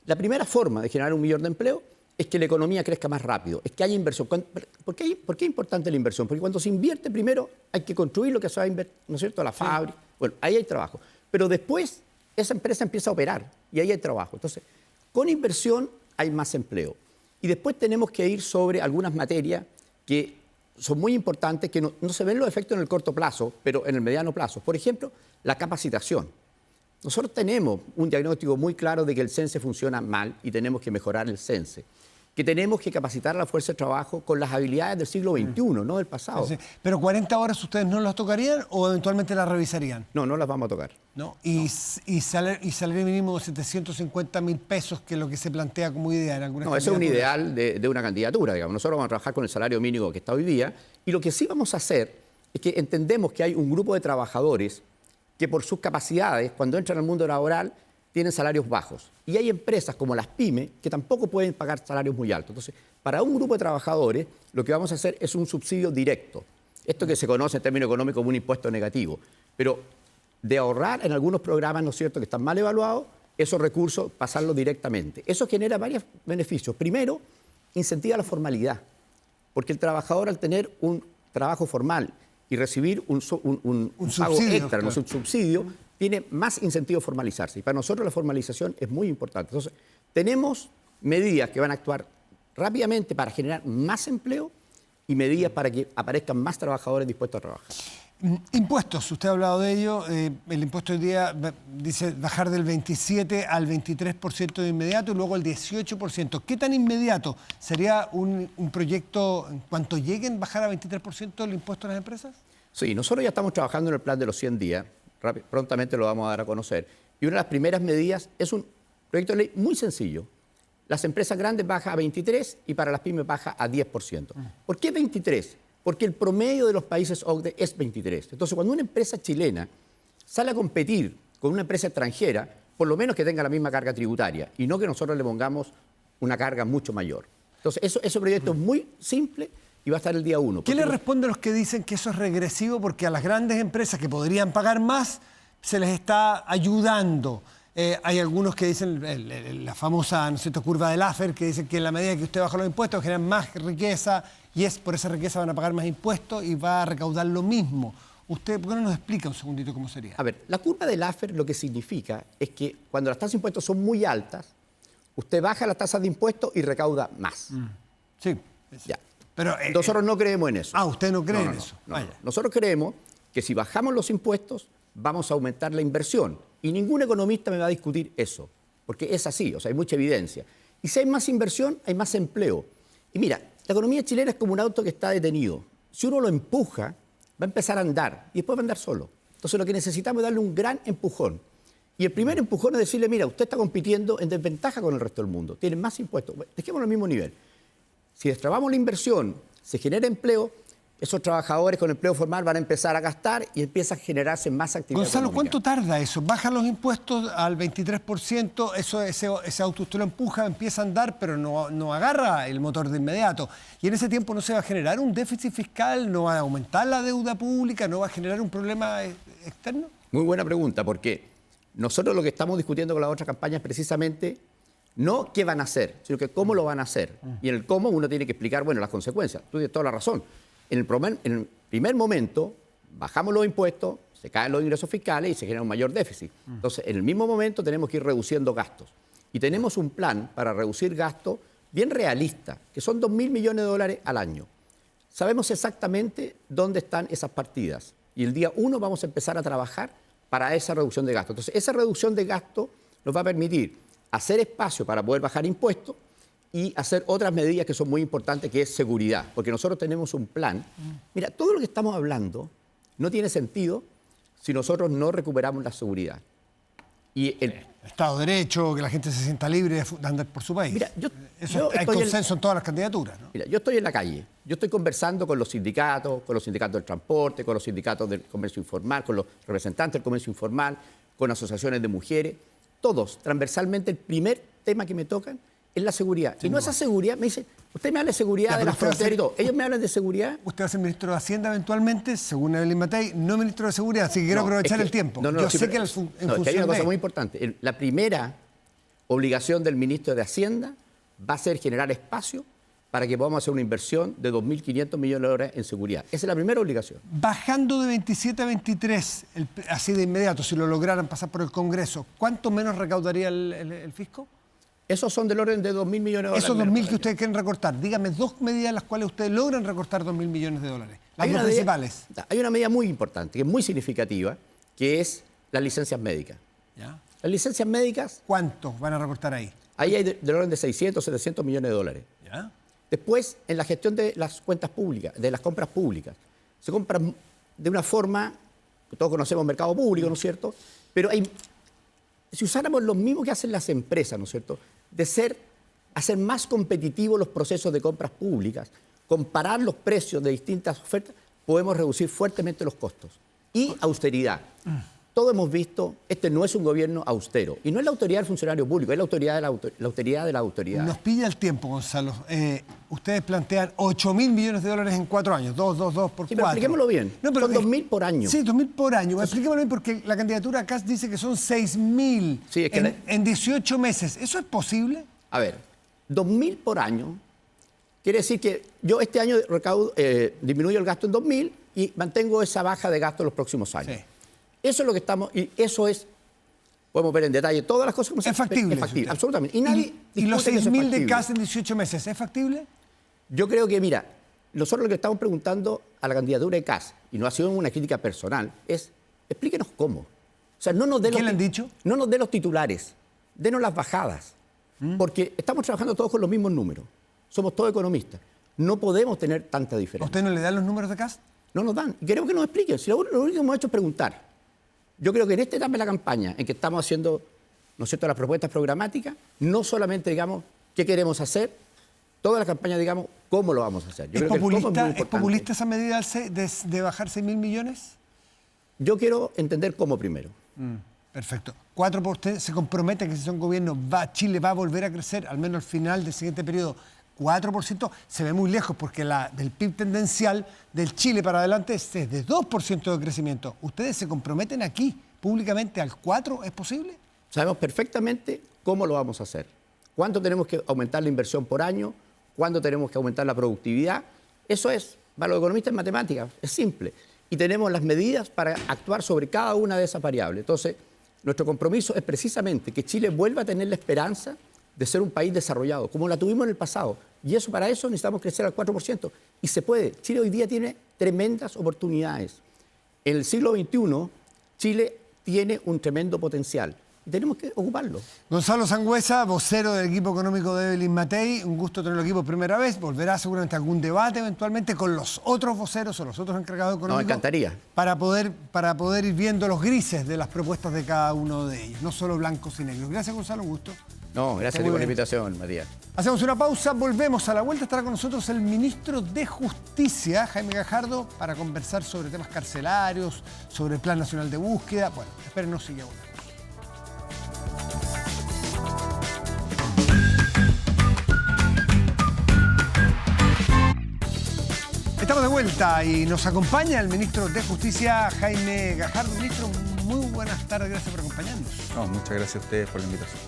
[SPEAKER 8] La primera forma de generar 1 millón de empleos es que la economía crezca más rápido, es que haya inversión. ¿Por qué es importante la inversión? Porque cuando se invierte primero hay que construir lo que se va a invertir, ¿no es cierto?, la fábrica. Bueno, ahí hay trabajo. Pero después esa empresa empieza a operar y ahí hay trabajo. Entonces, con inversión hay más empleo. Y después tenemos que ir sobre algunas materias que son muy importantes, que no se ven los efectos en el corto plazo, pero en el mediano plazo. Por ejemplo, la capacitación. Nosotros tenemos un diagnóstico muy claro de que el CENSE funciona mal y tenemos que mejorar el CENSE. Que tenemos que capacitar a la fuerza de trabajo con las habilidades del siglo XXI, no del pasado.
[SPEAKER 3] Sí. ¿Pero 40 horas ustedes no las tocarían o eventualmente las revisarían?
[SPEAKER 8] No, no las vamos a tocar.
[SPEAKER 3] ¿No? Y salario mínimo de 750.000 pesos, que es lo que se plantea como idea en algunas
[SPEAKER 8] No, eso es un
[SPEAKER 3] candidaturas.
[SPEAKER 8] ideal de una candidatura, digamos. Nosotros vamos a trabajar con el salario mínimo que está hoy día y lo que sí vamos a hacer es que entendemos que hay un grupo de trabajadores que por sus capacidades, cuando entran al mundo laboral, tienen salarios bajos. Y hay empresas como las pymes que tampoco pueden pagar salarios muy altos. Entonces, para un grupo de trabajadores, lo que vamos a hacer es un subsidio directo. Esto que se conoce en términos económicos como un impuesto negativo. Pero de ahorrar en algunos programas, ¿no es cierto?, que están mal evaluados, esos recursos pasarlos directamente. Eso genera varios beneficios. Primero, incentiva la formalidad. Porque el trabajador, al tener un trabajo formal y recibir un pago
[SPEAKER 3] subsidio,
[SPEAKER 8] extra,
[SPEAKER 3] claro.
[SPEAKER 8] no es un subsidio, tiene más incentivo a formalizarse. Y para nosotros la formalización es muy importante. Entonces, tenemos medidas que van a actuar rápidamente para generar más empleo y medidas para que aparezcan más trabajadores dispuestos a trabajar.
[SPEAKER 3] Impuestos, usted ha hablado de ello. El impuesto hoy día dice bajar del 27 al 23% de inmediato y luego al 18%. ¿Qué tan inmediato sería un proyecto, en cuanto lleguen, bajar a 23% el impuesto a las empresas?
[SPEAKER 8] Sí, nosotros ya estamos trabajando en el plan de los 100 días. Prontamente lo vamos a dar a conocer. Y una de las primeras medidas es un proyecto de ley muy sencillo. Las empresas grandes baja a 23 y para las pymes baja a 10%. ¿Por qué 23? Porque el promedio de los países OCDE es 23. Entonces, cuando una empresa chilena sale a competir con una empresa extranjera, por lo menos que tenga la misma carga tributaria y no que nosotros le pongamos una carga mucho mayor. Entonces, ese proyecto es muy simple y va a estar el día 1.
[SPEAKER 3] ¿Qué le responde a los que dicen que eso es regresivo porque a las grandes empresas que podrían pagar más se les está ayudando? Hay algunos que dicen, la famosa, ¿no es cierto?, curva de Laffer, que dicen que en la medida que usted baja los impuestos generan más riqueza y por esa riqueza van a pagar más impuestos y va a recaudar lo mismo. ¿Usted por qué no nos explica un segundito cómo sería?
[SPEAKER 8] A ver, la curva de Laffer lo que significa es que cuando las tasas de impuestos son muy altas, usted baja las tasas de impuestos y recauda más.
[SPEAKER 3] Sí.
[SPEAKER 8] Ya.
[SPEAKER 3] Pero,
[SPEAKER 8] Nosotros no creemos en eso.
[SPEAKER 3] ¿usted no cree en
[SPEAKER 8] No,
[SPEAKER 3] eso?
[SPEAKER 8] no.
[SPEAKER 3] Vaya.
[SPEAKER 8] Nosotros creemos que si bajamos los impuestos, vamos a aumentar la inversión. Y ningún economista me va a discutir eso, porque es así, o sea, hay mucha evidencia. Y si hay más inversión, hay más empleo. Y mira, la economía chilena es como un auto que está detenido. Si uno lo empuja, va a empezar a andar y después va a andar solo. Entonces lo que necesitamos es darle un gran empujón. Y el primer empujón es decirle, mira, usted está compitiendo en desventaja con el resto del mundo, tiene más impuestos, dejémoslo al mismo nivel. Si destrabamos la inversión, se genera empleo, esos trabajadores con empleo formal van a empezar a gastar y empieza a generarse más actividad
[SPEAKER 3] Gonzalo,
[SPEAKER 8] económica.
[SPEAKER 3] ¿cuánto tarda eso? Bajan los impuestos al 23%, ese auto usted lo empuja, empieza a andar, pero no agarra el motor de inmediato. Y en ese tiempo no se va a generar un déficit fiscal, no va a aumentar la deuda pública, no va a generar un problema externo.
[SPEAKER 8] Muy buena pregunta, porque nosotros lo que estamos discutiendo con la otra campaña es precisamente no qué van a hacer, sino que cómo lo van a hacer. Y en el cómo uno tiene que explicar, bueno, las consecuencias. Tú tienes toda la razón. En el primer momento, bajamos los impuestos, se caen los ingresos fiscales y se genera un mayor déficit. Entonces, en el mismo momento tenemos que ir reduciendo gastos. Y tenemos un plan para reducir gastos bien realista, que son 2.000 millones de dólares al año. Sabemos exactamente dónde están esas partidas. Y el día 1 vamos a empezar a trabajar para esa reducción de gastos. Entonces, esa reducción de gastos nos va a permitir hacer espacio para poder bajar impuestos y hacer otras medidas que son muy importantes, que es seguridad. Porque nosotros tenemos un plan. Mira, todo lo que estamos hablando no tiene sentido si nosotros no recuperamos la seguridad. Y el
[SPEAKER 3] Estado de Derecho, que la gente se sienta libre de andar por su país.
[SPEAKER 8] Mira,
[SPEAKER 3] Hay consenso en todas las candidaturas, ¿no?
[SPEAKER 8] Mira, yo estoy en la calle, yo estoy conversando con los sindicatos del transporte, con los sindicatos del comercio informal, con los representantes del comercio informal, con asociaciones de mujeres, todos, transversalmente, el primer tema que me tocan es la seguridad. Y no esa seguridad, me dicen, usted me habla de seguridad de la frontera y todo, ellos me hablan de seguridad.
[SPEAKER 3] Usted va a ser ministro de Hacienda eventualmente, según Evelyn Matei, no ministro de Seguridad, así que quiero aprovechar el tiempo.
[SPEAKER 8] Yo
[SPEAKER 3] sé que en
[SPEAKER 8] es que hay
[SPEAKER 3] función
[SPEAKER 8] una cosa
[SPEAKER 3] de...
[SPEAKER 8] muy importante. La primera obligación del ministro de Hacienda va a ser generar espacio para que podamos hacer una inversión de 2.500 millones de dólares en seguridad. Esa es la primera obligación.
[SPEAKER 3] Bajando de 27 a 23, así de inmediato, si lo lograran pasar por el Congreso, ¿cuánto menos recaudaría el fisco?
[SPEAKER 8] Esos son del orden de 2.000 millones de dólares.
[SPEAKER 3] Esos 2.000 que ustedes quieren recortar, dígame dos medidas en las cuales ustedes logran recortar 2.000 millones de dólares. Las dos principales.
[SPEAKER 8] Hay una medida muy importante, que es muy significativa, que es las licencias médicas.
[SPEAKER 3] ¿Ya?
[SPEAKER 8] Las licencias médicas,
[SPEAKER 3] ¿Cuántos van a recortar ahí?
[SPEAKER 8] ahí hay del orden de 600, 700 millones de dólares.
[SPEAKER 3] ¿Ya?
[SPEAKER 8] Después, en la gestión de las cuentas públicas, de las compras públicas, se compran de una forma, todos conocemos mercado público, ¿no es cierto? Pero si usáramos lo mismo que hacen las empresas, ¿no es cierto? Hacer más competitivos los procesos de compras públicas, comparar los precios de distintas ofertas, podemos reducir fuertemente los costos. Y austeridad. Todos hemos visto, este no es un gobierno austero. Y no es la autoridad del funcionario público, es la autoridad de la autoridad.
[SPEAKER 3] Nos pilla el tiempo, Gonzalo. Ustedes plantean 8.000 millones de dólares en 4 años. 2 por 4.
[SPEAKER 8] Sí, pero expliquémoslo bien.
[SPEAKER 3] No, pero
[SPEAKER 8] son 2.000 por año.
[SPEAKER 3] Sí, 2.000 por año. Expliquémoslo bien porque la candidatura acá dice que son 6.000
[SPEAKER 8] Sí, es que
[SPEAKER 3] en 18 meses. ¿Eso es posible?
[SPEAKER 8] A ver, 2.000 por año quiere decir que yo este año disminuyo el gasto en 2.000 y mantengo esa baja de gasto en los próximos años.
[SPEAKER 3] Sí.
[SPEAKER 8] Eso es lo que estamos, y eso es, podemos ver en detalle todas las cosas como
[SPEAKER 3] Es factible.
[SPEAKER 8] Es factible, absolutamente. Y nadie
[SPEAKER 3] ¿Y los
[SPEAKER 8] discute que eso es
[SPEAKER 3] 6.000 de
[SPEAKER 8] factible.
[SPEAKER 3] casa en 18 meses es factible?
[SPEAKER 8] Yo creo que, mira, nosotros lo que estamos preguntando a la candidatura de Kast, y no ha sido una crítica personal, es explíquenos cómo. O sea, no nos dé
[SPEAKER 3] ¿Qué le han dicho?
[SPEAKER 8] No nos dé los titulares, denos las bajadas. Porque estamos trabajando todos con los mismos números. Somos todos economistas. No podemos tener tanta
[SPEAKER 3] ¿A
[SPEAKER 8] diferencia.
[SPEAKER 3] usted no le dan los números de casa?
[SPEAKER 8] No nos dan. Y queremos que nos expliquen. Si lo único que hemos hecho es preguntar. Yo creo que en esta etapa de la campaña, en que estamos haciendo, ¿no es cierto?, las propuestas programáticas, no solamente digamos qué queremos hacer, toda la campaña digamos cómo lo vamos a hacer. Yo creo que el cómo es muy
[SPEAKER 3] ¿Es
[SPEAKER 8] importante.
[SPEAKER 3] populista esa medida de bajar 6.000 millones?
[SPEAKER 8] Yo quiero entender cómo primero.
[SPEAKER 3] Perfecto. 4 por usted se compromete que si son gobierno, Chile va a volver a crecer, al menos al final del siguiente periodo. 4% se ve muy lejos porque del PIB tendencial del Chile para adelante es de 2% de crecimiento. ¿Ustedes se comprometen aquí públicamente al 4%? ¿Es posible?
[SPEAKER 8] Sabemos perfectamente cómo lo vamos a hacer. ¿Cuánto tenemos que aumentar la inversión por año? ¿Cuánto tenemos que aumentar la productividad? Eso es, para los economistas en matemáticas, es simple. Y tenemos las medidas para actuar sobre cada una de esas variables. Entonces, nuestro compromiso es precisamente que Chile vuelva a tener la esperanza de ser un país desarrollado, como la tuvimos en el pasado. Y para eso necesitamos crecer al 4%. Y se puede. Chile hoy día tiene tremendas oportunidades. En el siglo XXI, Chile tiene un tremendo potencial. Y tenemos que ocuparlo.
[SPEAKER 3] Gonzalo Sangüesa, vocero del equipo económico de Evelyn Matei. Un gusto tenerlo aquí por primera vez. Volverá seguramente a algún debate eventualmente con los otros voceros o los otros encargados económicos.
[SPEAKER 8] Nos encantaría.
[SPEAKER 3] Para poder ir viendo los grises de las propuestas de cada uno de ellos. No solo blancos y negros. Gracias, Gonzalo. Un gusto.
[SPEAKER 8] No, gracias a ti por la invitación, Matías.
[SPEAKER 3] Hacemos una pausa, volvemos a la vuelta. Estará con nosotros el ministro de Justicia, Jaime Gajardo, para conversar sobre temas carcelarios, sobre el Plan Nacional de Búsqueda. Bueno, espérenos y ya volvemos. Estamos de vuelta y nos acompaña el ministro de Justicia, Jaime Gajardo. Ministro, muy buenas tardes, gracias por acompañarnos.
[SPEAKER 9] No, muchas gracias a ustedes por la invitación.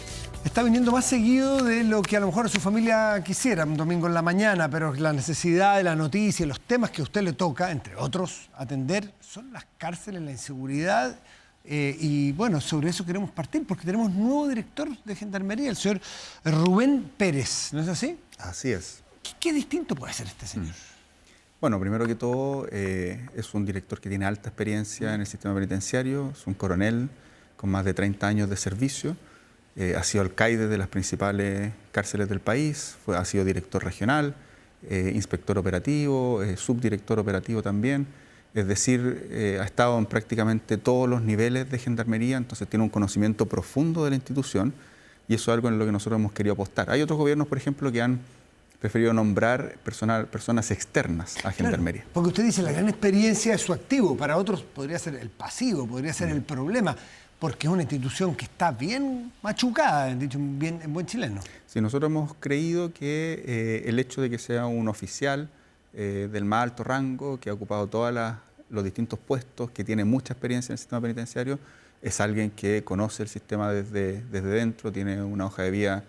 [SPEAKER 3] Está viniendo más seguido de lo que a lo mejor su familia quisiera, un domingo en la mañana, pero la necesidad de la noticia, los temas que a usted le toca, entre otros, atender, son las cárceles, la inseguridad Y bueno, sobre eso queremos partir porque tenemos nuevo director de Gendarmería, el señor Rubén Pérez, ¿no es así?
[SPEAKER 9] Así es.
[SPEAKER 3] ¿Qué distinto puede ser este señor?
[SPEAKER 9] Bueno, primero que todo, es un director que tiene alta experiencia en el sistema penitenciario, es un coronel con más de 30 años de servicio, ha sido alcaide de las principales cárceles del país, ha sido director regional, inspector operativo, subdirector operativo también, es decir, ha estado en prácticamente todos los niveles de Gendarmería, entonces tiene un conocimiento profundo de la institución y eso es algo en lo que nosotros hemos querido apostar. Hay otros gobiernos, por ejemplo, que han preferido nombrar personas externas a Gendarmería.
[SPEAKER 3] Claro, porque usted dice la gran experiencia es su activo, para otros podría ser el pasivo, podría ser el problema, porque es una institución que está bien machucada, dicho bien en buen chileno.
[SPEAKER 9] Sí, nosotros hemos creído que el hecho de que sea un oficial del más alto rango, que ha ocupado todos los distintos puestos, que tiene mucha experiencia en el sistema penitenciario, es alguien que conoce el sistema desde dentro, tiene una hoja de vida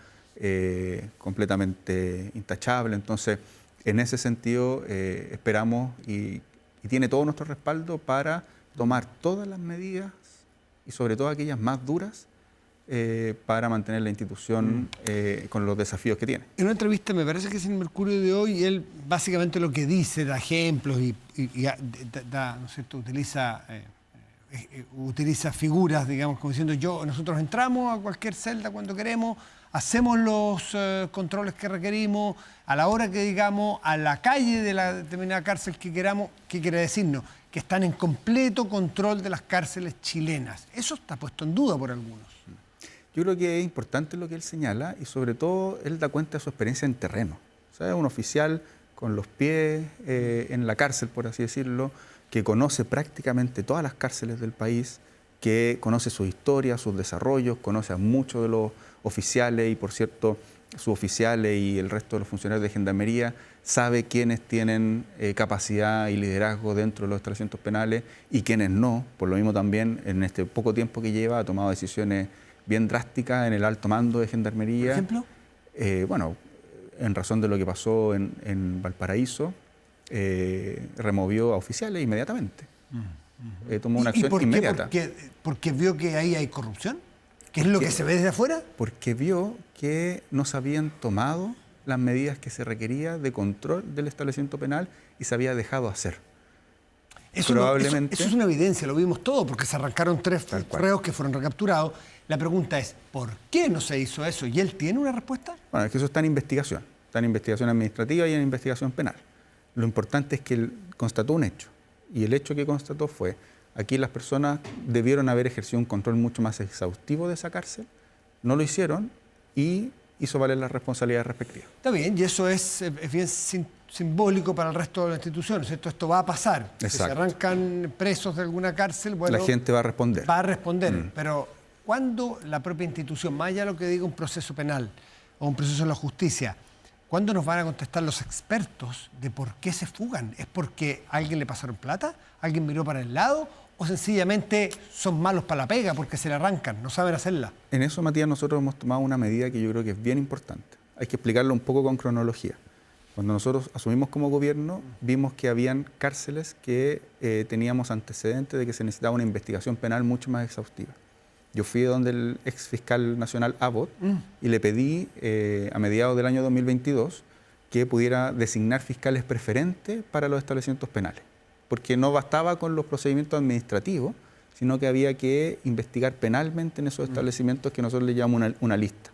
[SPEAKER 9] completamente intachable. Entonces, en ese sentido, esperamos y tiene todo nuestro respaldo para tomar todas las medidas y sobre todo aquellas más duras para mantener la institución con los desafíos que tiene.
[SPEAKER 3] En una entrevista, me parece que es en el Mercurio de hoy, él básicamente lo que dice, da ejemplos y ¿no es cierto? Utiliza figuras, digamos, como diciendo nosotros entramos a cualquier celda cuando queremos, hacemos los controles que requerimos, a la hora que digamos, a la calle de la determinada cárcel que queramos. ¿Qué quiere decirnos? Que están en completo control de las cárceles chilenas. Eso está puesto en duda por algunos.
[SPEAKER 9] Yo creo que es importante lo que él señala y sobre todo él da cuenta de su experiencia en terreno. O sea, es un oficial con los pies en la cárcel, por así decirlo, que conoce prácticamente todas las cárceles del país, que conoce su historia, sus desarrollos, conoce a muchos de los oficiales y, por cierto, sus oficiales y el resto de los funcionarios de Gendarmería, sabe quiénes tienen capacidad y liderazgo dentro de los establecimientos penales y quiénes no. Por lo mismo también, en este poco tiempo que lleva, ha tomado decisiones bien drásticas en el alto mando de Gendarmería.
[SPEAKER 3] ¿Por ejemplo?
[SPEAKER 9] Bueno, en razón de lo que pasó en Valparaíso, removió a oficiales inmediatamente. Tomó una acción inmediata.
[SPEAKER 3] ¿Porque vio que ahí hay corrupción? ¿Qué es lo que se ve desde afuera?
[SPEAKER 9] Porque vio que no se habían tomado las medidas que se requería de control del establecimiento penal y se había dejado hacer.
[SPEAKER 3] Eso es una evidencia, lo vimos todo, porque se arrancaron 3 reos que fueron recapturados. La pregunta es, ¿por qué no se hizo eso? ¿Y él tiene una respuesta?
[SPEAKER 9] Bueno, es que eso está en investigación. Está en investigación administrativa y en investigación penal. Lo importante es que él constató un hecho. Y el hecho que constató fue, aquí las personas debieron haber ejercido un control mucho más exhaustivo de esa cárcel, no lo hicieron y hizo valer las responsabilidades respectivas.
[SPEAKER 3] Está bien, y eso es bien simbólico para el resto de las instituciones, ¿cierto? Esto va a pasar.
[SPEAKER 9] Exacto.
[SPEAKER 3] Si se arrancan presos de alguna cárcel, bueno,
[SPEAKER 9] la gente va a responder.
[SPEAKER 3] Va a responder, pero ¿cuándo la propia institución, más allá de lo que diga un proceso penal o un proceso en la justicia, ¿cuándo nos van a contestar los expertos de por qué se fugan? ¿Es porque a alguien le pasaron plata? ¿Alguien miró para el lado? ¿O sencillamente son malos para la pega porque se le arrancan, no saben hacerla?
[SPEAKER 9] En eso, Matías, nosotros hemos tomado una medida que yo creo que es bien importante. Hay que explicarlo un poco con cronología. Cuando nosotros asumimos como gobierno, vimos que habían cárceles que teníamos antecedentes de que se necesitaba una investigación penal mucho más exhaustiva. Yo fui donde el ex fiscal nacional Abbott y le pedí a mediados del año 2022 que pudiera designar fiscales preferentes para los establecimientos penales, porque no bastaba con los procedimientos administrativos, sino que había que investigar penalmente en esos establecimientos que nosotros le llamamos una lista.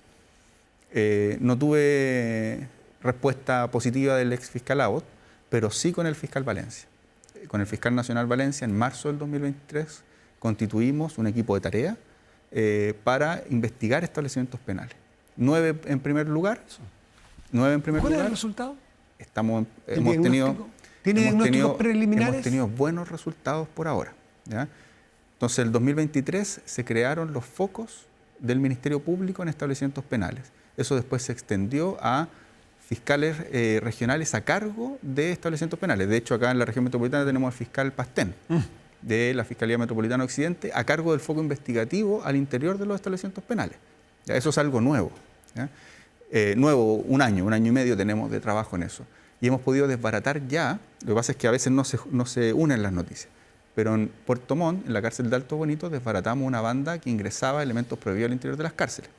[SPEAKER 9] No tuve respuesta positiva del ex fiscal Abbott, pero sí con el fiscal Valencia. Con el fiscal nacional Valencia, en marzo del 2023, constituimos un equipo de tarea para investigar establecimientos penales. 9 en primer lugar. ¿Cuál
[SPEAKER 3] es el resultado?
[SPEAKER 9] Hemos tenido
[SPEAKER 3] diagnósticos preliminares?
[SPEAKER 9] Hemos tenido buenos resultados por ahora, ¿ya? Entonces, en el 2023 se crearon los focos del Ministerio Público en establecimientos penales. Eso después se extendió a fiscales regionales a cargo de establecimientos penales. De hecho, acá en la región metropolitana tenemos al fiscal Pastén, de la Fiscalía Metropolitana Occidente, a cargo del foco investigativo al interior de los establecimientos penales. ¿Ya? Eso es algo nuevo. ¿Ya? Nuevo, un año y medio tenemos de trabajo en eso. Y hemos podido desbaratar ya, lo que pasa es que a veces no se unen las noticias, pero en Puerto Montt, en la cárcel de Alto Bonito, desbaratamos una banda que ingresaba elementos prohibidos al interior de las cárceles.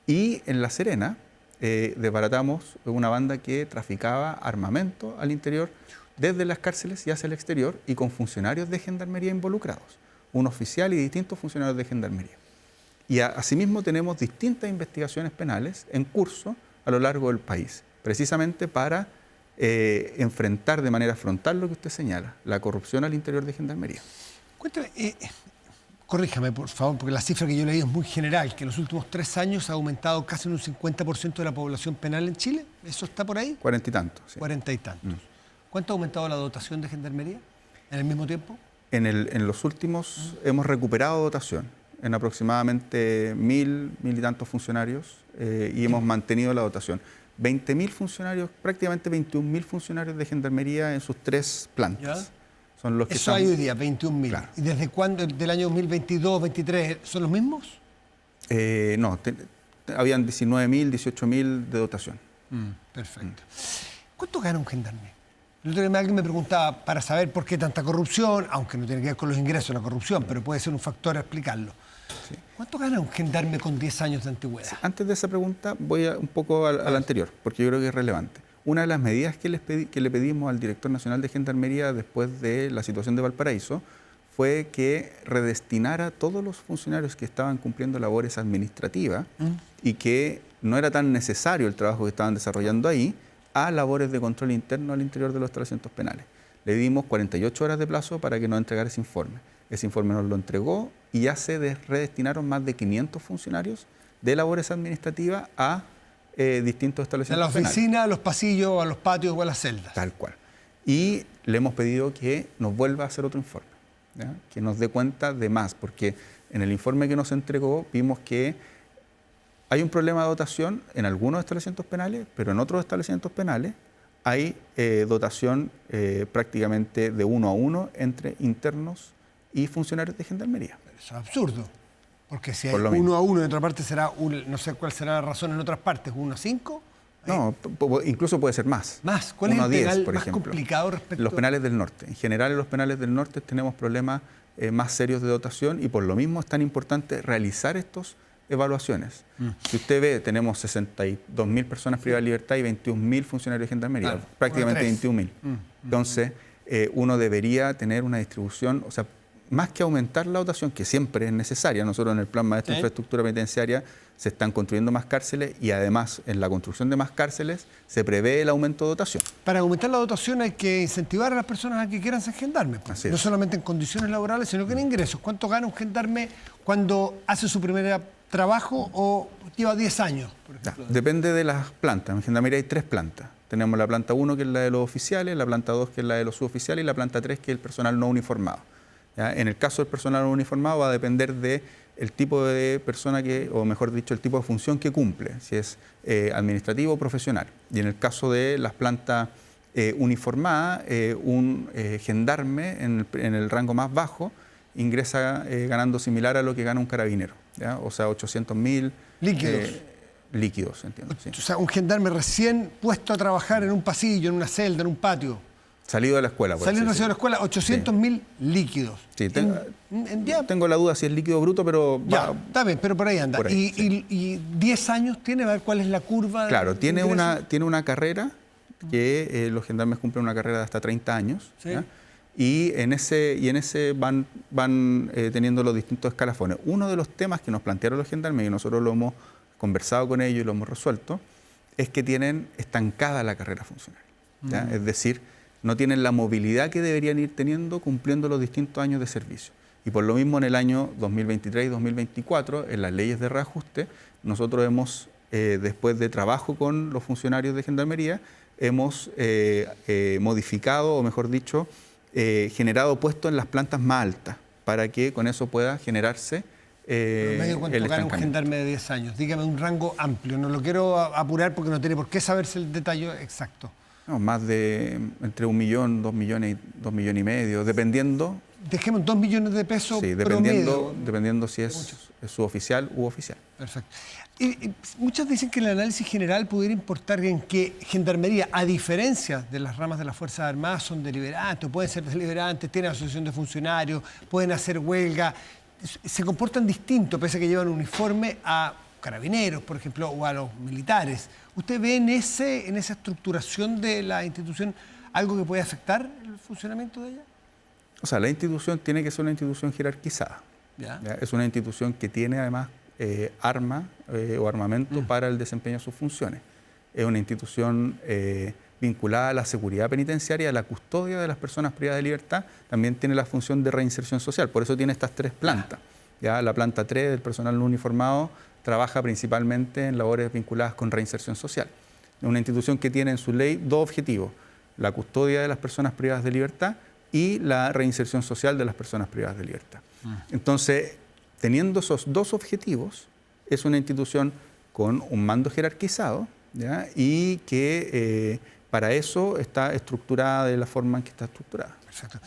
[SPEAKER 9] Y en La Serena desbaratamos una banda que traficaba armamento al interior, desde las cárceles y hacia el exterior, y con funcionarios de gendarmería involucrados, un oficial y distintos funcionarios de gendarmería. Y asimismo tenemos distintas investigaciones penales en curso a lo largo del país, precisamente para enfrentar de manera frontal lo que usted señala, la corrupción al interior de gendarmería.
[SPEAKER 3] Cuéntame, corríjame por favor, porque la cifra que yo leí es muy general, que en los últimos 3 años ha aumentado casi en un 50% de la población penal en Chile. ¿Eso está por ahí?
[SPEAKER 9] 40 y tantos. Sí.
[SPEAKER 3] 40 y tantos. ¿Cuánto ha aumentado la dotación de gendarmería en el mismo tiempo?
[SPEAKER 9] En los últimos hemos recuperado dotación en aproximadamente 1.000 y tantos funcionarios y hemos mantenido la dotación. 20.000 funcionarios, prácticamente 21.000 funcionarios de gendarmería en sus 3 plantas.
[SPEAKER 3] ¿Ya?
[SPEAKER 9] Son los que
[SPEAKER 3] Eso hay hoy día, 21.000. Claro. ¿Y desde cuándo, del año 2022, 2023, son los mismos?
[SPEAKER 9] No, habían 19.000, 18.000 de dotación.
[SPEAKER 3] Perfecto. ¿Cuánto gana un gendarme? El otro día alguien me preguntaba para saber por qué tanta corrupción, aunque no tiene que ver con los ingresos la corrupción, pero puede ser un factor a explicarlo. Sí. ¿Cuánto gana un gendarme con 10 años de antigüedad? Sí,
[SPEAKER 9] antes de esa pregunta voy un poco a la anterior, porque yo creo que es relevante. Una de las medidas que le pedimos al director nacional de Gendarmería después de la situación de Valparaíso fue que redestinara todos los funcionarios que estaban cumpliendo labores administrativas y que no era tan necesario el trabajo que estaban desarrollando ahí a labores de control interno al interior de los establecimientos penales. Le dimos 48 horas de plazo para que nos entregara ese informe. Ese informe nos lo entregó y ya se redestinaron más de 500 funcionarios de labores administrativas a distintos establecimientos penales.
[SPEAKER 3] ¿A la oficina, a los pasillos, a los patios o a las celdas?
[SPEAKER 9] Tal cual. Y le hemos pedido que nos vuelva a hacer otro informe, ¿ya? Que nos dé cuenta de más, porque en el informe que nos entregó vimos que hay un problema de dotación en algunos establecimientos penales, pero en otros establecimientos penales hay dotación prácticamente de 1 a 1 entre internos y funcionarios de gendarmería.
[SPEAKER 3] Eso es absurdo. Porque si hay 1 a 1, en otra parte será, no sé cuál será la razón en otras partes, 1 a 5.
[SPEAKER 9] No, incluso puede ser más.
[SPEAKER 3] ¿Más? ¿Cuál es el penal
[SPEAKER 9] por
[SPEAKER 3] más
[SPEAKER 9] ejemplo,
[SPEAKER 3] complicado respecto?
[SPEAKER 9] Los penales del norte. En general, en los penales del norte tenemos problemas más serios de dotación y por lo mismo es tan importante realizar estas evaluaciones. Si usted ve, tenemos 62.000 personas privadas de libertad y 21.000 funcionarios de gendarmería, claro, prácticamente 21.000. Entonces, uno debería tener una distribución, o sea, más que aumentar la dotación, que siempre es necesaria. Nosotros en el Plan Maestro de Infraestructura Penitenciaria se están construyendo más cárceles y además en la construcción de más cárceles se prevé el aumento de dotación.
[SPEAKER 3] Para aumentar la dotación hay que incentivar a las personas a que quieran ser gendarmes. Pues. No solamente en condiciones laborales, sino que en ingresos. ¿Cuánto gana un gendarme cuando hace su primer trabajo o lleva 10 años? Por ejemplo?
[SPEAKER 9] Depende de las plantas. En Gendarmería hay 3 plantas. Tenemos la planta 1, que es la de los oficiales, la planta 2, que es la de los suboficiales, y la planta 3, que es el personal no uniformado. ¿Ya? En el caso del personal no uniformado va a depender del tipo de persona que, o mejor dicho, el tipo de función que cumple, si es administrativo o profesional. Y en el caso de las plantas uniformadas, un gendarme en el rango más bajo ingresa ganando similar a lo que gana un carabinero, ¿ya? O sea, 800.000
[SPEAKER 3] líquidos.
[SPEAKER 9] Líquidos, entiendo. Sí.
[SPEAKER 3] O sea, un gendarme recién puesto a trabajar en un pasillo, en una celda, en un patio.
[SPEAKER 9] Salido de la escuela.
[SPEAKER 3] Salido de la escuela, 800.000 líquidos.
[SPEAKER 9] Sí, tengo la duda si es líquido bruto, pero...
[SPEAKER 3] Ya, está bien, pero por ahí anda. Por ahí, y 10 años tiene, a ver cuál es la curva.
[SPEAKER 9] Claro, tiene una carrera, que los gendarmes cumplen una carrera de hasta 30 años. Sí. Y en ese van teniendo los distintos escalafones. Uno de los temas que nos plantearon los gendarmes, y nosotros lo hemos conversado con ellos y lo hemos resuelto, es que tienen estancada la carrera funcionaria. ¿Ya? Es decir, no tienen la movilidad que deberían ir teniendo cumpliendo los distintos años de servicio. Y por lo mismo en el año 2023 y 2024, en las leyes de reajuste, nosotros hemos, después de trabajo con los funcionarios de Gendarmería, hemos modificado, o mejor dicho, generado puestos en las plantas más altas, para que con eso pueda generarse
[SPEAKER 3] ¿Cuánto gana un gendarme de 10 años? Dígame un rango amplio, no lo quiero apurar porque no tiene por qué saberse el detalle exacto.
[SPEAKER 9] No, más de entre 1 millón, 2 millones, 2 millones y medio, dependiendo.
[SPEAKER 3] Dejemos 2 millones de pesos.
[SPEAKER 9] Sí, dependiendo si es suboficial u oficial.
[SPEAKER 3] Perfecto. Y muchos dicen que el análisis general pudiera importar en que Gendarmería, a diferencia de las ramas de las Fuerzas Armadas, son deliberantes, pueden ser deliberantes, tienen asociación de funcionarios, pueden hacer huelga, se comportan distinto, pese a que llevan uniforme, a carabineros, por ejemplo, o a los militares. ¿Usted ve en esa estructuración de la institución algo que puede afectar el funcionamiento de ella?
[SPEAKER 9] O sea, la institución tiene que ser una institución jerarquizada.
[SPEAKER 3] ¿Ya?
[SPEAKER 9] ¿Ya? Es una institución que tiene además arma o armamento para el desempeño de sus funciones. Es una institución vinculada a la seguridad penitenciaria, a la custodia de las personas privadas de libertad, también tiene la función de reinserción social. Por eso tiene estas 3 plantas. ¿Ya? La planta 3 del personal no uniformado trabaja principalmente en labores vinculadas con reinserción social. Es una institución que tiene en su ley 2 objetivos: la custodia de las personas privadas de libertad y la reinserción social de las personas privadas de libertad. Entonces, teniendo esos 2 objetivos, es una institución con un mando jerarquizado, ¿ya? Y que para eso está estructurada de la forma en que está estructurada.
[SPEAKER 3] Perfecto.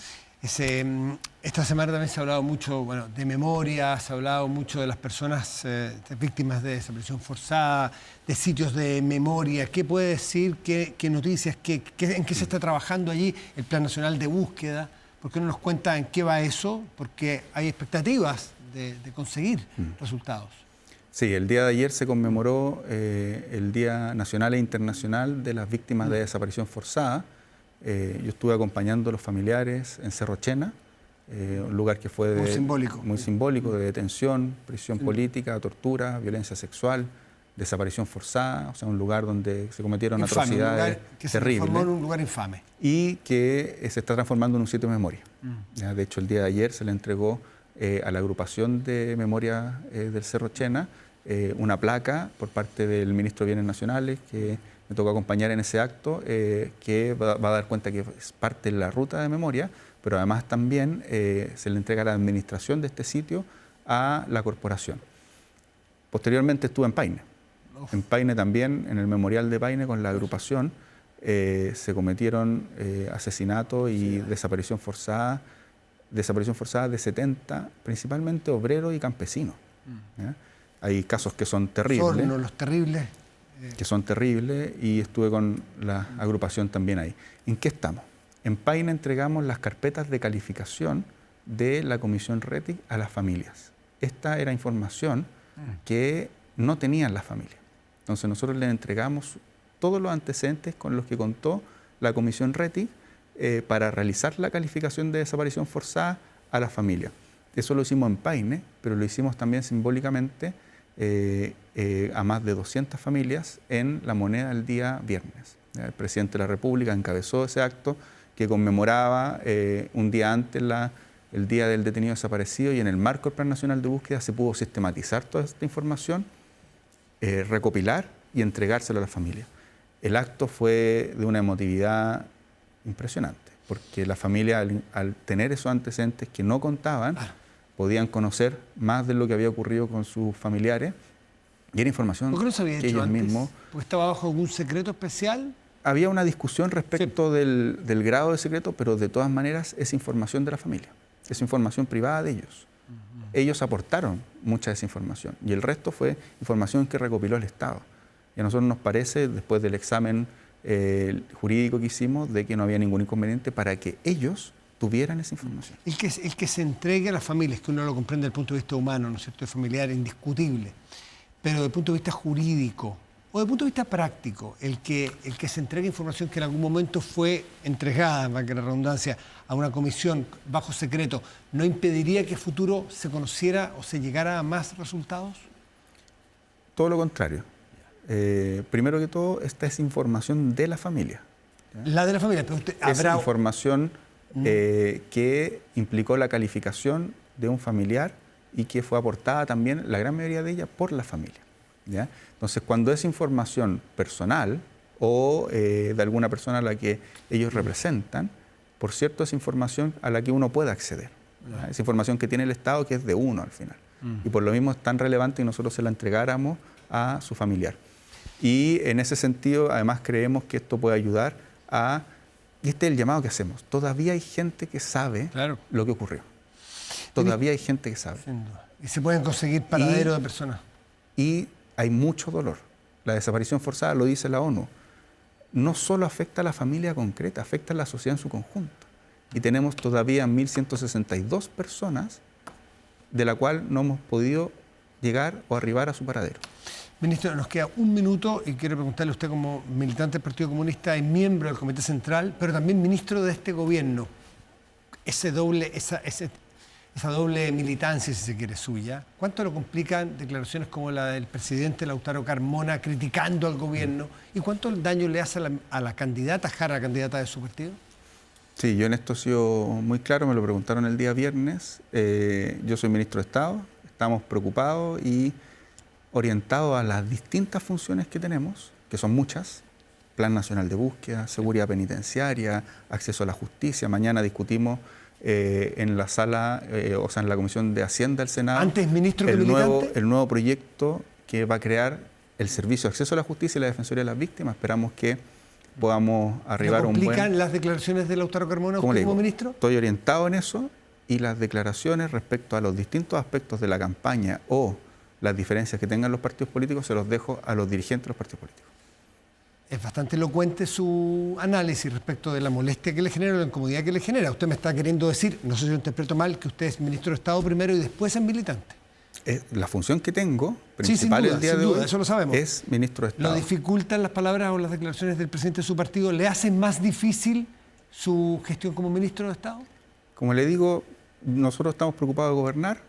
[SPEAKER 3] Esta semana también se ha hablado mucho de memoria, se ha hablado mucho de las personas víctimas de desaparición forzada, de sitios de memoria. ¿Qué puede decir? ¿Qué noticias? ¿En qué se está trabajando allí? El Plan Nacional de Búsqueda. ¿Por qué no nos cuenta en qué va eso? Porque hay expectativas de conseguir resultados.
[SPEAKER 9] Sí, el día de ayer se conmemoró el Día Nacional e Internacional de las Víctimas de Desaparición Forzada. Yo estuve acompañando a los familiares en Cerro Chena, un lugar que fue muy simbólico, de detención, prisión política, tortura, violencia sexual, desaparición forzada, o sea, un lugar donde se cometieron atrocidades
[SPEAKER 3] que se
[SPEAKER 9] terribles.
[SPEAKER 3] transformó en un lugar infame.
[SPEAKER 9] Y que se está transformando en un sitio de memoria. Ya, de hecho, el día de ayer se le entregó a la agrupación de memoria del Cerro Chena una placa por parte del ministro de Bienes Nacionales, que me tocó acompañar en ese acto, que va a dar cuenta que es parte de la ruta de memoria, pero además también se le entrega la administración de este sitio a la corporación. Posteriormente estuve en Paine. En Paine también, en el memorial de Paine con la agrupación, se cometieron asesinatos y desaparición forzada de 70, principalmente obreros y campesinos. ¿Ya? Hay casos que son terribles.
[SPEAKER 3] Sorno, los terribles.
[SPEAKER 9] Que son terribles, y estuve con la agrupación también ahí. ¿En qué estamos? En Paine entregamos las carpetas de calificación de la Comisión RETIC a las familias. Esta era información que no tenían las familias. Entonces nosotros les entregamos todos los antecedentes con los que contó la Comisión RETIC para realizar la calificación de desaparición forzada a las familias. Eso lo hicimos en Paine, pero lo hicimos también simbólicamente a más de 200 familias en La Moneda el día viernes. El presidente de la República encabezó ese acto que conmemoraba un día antes el Día del Detenido Desaparecido, y en el marco del Plan Nacional de Búsqueda se pudo sistematizar toda esta información, recopilar y entregárselo a la familia. El acto fue de una emotividad impresionante, porque la familia, al tener esos antecedentes que no contaban, podían conocer más de lo que había ocurrido con sus familiares, y era información
[SPEAKER 3] ¿por qué no se había
[SPEAKER 9] que
[SPEAKER 3] hecho
[SPEAKER 9] ellos
[SPEAKER 3] antes?
[SPEAKER 9] mismos...
[SPEAKER 3] ¿Porque estaba bajo algún secreto especial?
[SPEAKER 9] Había una discusión respecto del grado de secreto, pero de todas maneras es información de la familia, es información privada de ellos. Ellos aportaron mucha de esa información, y el resto fue información que recopiló el Estado. Y a nosotros nos parece, después del examen jurídico que hicimos, de que no había ningún inconveniente para que ellos tuvieran esa información.
[SPEAKER 3] El que se entregue a las familias, que uno lo comprende desde el punto de vista humano, ¿no es cierto?, es familiar, indiscutible, pero desde el punto de vista jurídico o desde el punto de vista práctico, el que se entregue información que en algún momento fue entregada, para que la redundancia, a una comisión bajo secreto, ¿no impediría que a futuro se conociera o se llegara a más resultados?
[SPEAKER 9] Todo lo contrario. Primero que todo, esta es información de la familia. ¿Ya?
[SPEAKER 3] La de la familia, pero usted habrá...
[SPEAKER 9] Es información que implicó la calificación de un familiar y que fue aportada también, la gran mayoría de ella, por la familia. ¿Ya? Entonces, cuando es información personal o de alguna persona a la que ellos representan, por cierto, es información a la que uno puede acceder. ¿Ya? Es información que tiene el Estado, que es de uno al final. Y por lo mismo es tan relevante que nosotros se la entregáramos a su familiar. Y en ese sentido, además, creemos que esto puede ayudar a... Y este es el llamado que hacemos. Todavía hay gente que sabe lo que ocurrió. Todavía hay gente que sabe.
[SPEAKER 3] Sin duda. Y se pueden conseguir paraderos de personas.
[SPEAKER 9] Y hay mucho dolor. La desaparición forzada, lo dice la ONU, no solo afecta a la familia concreta, afecta a la sociedad en su conjunto. Y tenemos todavía 1.162 personas de la cual no hemos podido llegar o arribar a su paradero.
[SPEAKER 3] Ministro, nos queda un minuto y quiero preguntarle a usted como militante del Partido Comunista y miembro del Comité Central, pero también ministro de este gobierno. Esa doble militancia, si se quiere, suya, ¿cuánto lo complican declaraciones como la del presidente Lautaro Carmona criticando al gobierno? ¿Y cuánto daño le hace a la candidata Jara, candidata de su partido?
[SPEAKER 9] Sí, yo en esto he sido muy claro, me lo preguntaron el día viernes. Yo soy ministro de Estado, estamos preocupados y orientados a las distintas funciones que tenemos, que son muchas: Plan Nacional de Búsqueda, Seguridad Penitenciaria, Acceso a la Justicia. Mañana discutimos en la sala, o sea, en la Comisión de Hacienda del Senado,
[SPEAKER 3] antes ministro que militante,
[SPEAKER 9] el nuevo proyecto que va a crear el Servicio de Acceso a la Justicia y la Defensoría de las Víctimas. Esperamos que podamos arribar a un buen...
[SPEAKER 3] ¿Complican las declaraciones de Lautaro Carmona usted como ministro?
[SPEAKER 9] Estoy orientado en eso, y las declaraciones respecto a los distintos aspectos de la campaña o las diferencias que tengan los partidos políticos se los dejo a los dirigentes de los partidos políticos.
[SPEAKER 3] Es bastante elocuente su análisis respecto de la molestia que le genera o la incomodidad que le genera. Usted me está queriendo decir, no sé si yo interpreto mal, que usted es ministro de Estado primero y después es militante.
[SPEAKER 9] La función que tengo,
[SPEAKER 3] Sí,
[SPEAKER 9] principal
[SPEAKER 3] sin duda,
[SPEAKER 9] el día
[SPEAKER 3] sin
[SPEAKER 9] de
[SPEAKER 3] duda,
[SPEAKER 9] hoy,
[SPEAKER 3] eso lo sabemos.
[SPEAKER 9] es ministro de Estado.
[SPEAKER 3] ¿Lo dificultan las palabras o las declaraciones del presidente de su partido? ¿Le hacen más difícil su gestión como ministro de Estado?
[SPEAKER 9] Como le digo, nosotros estamos preocupados de gobernar.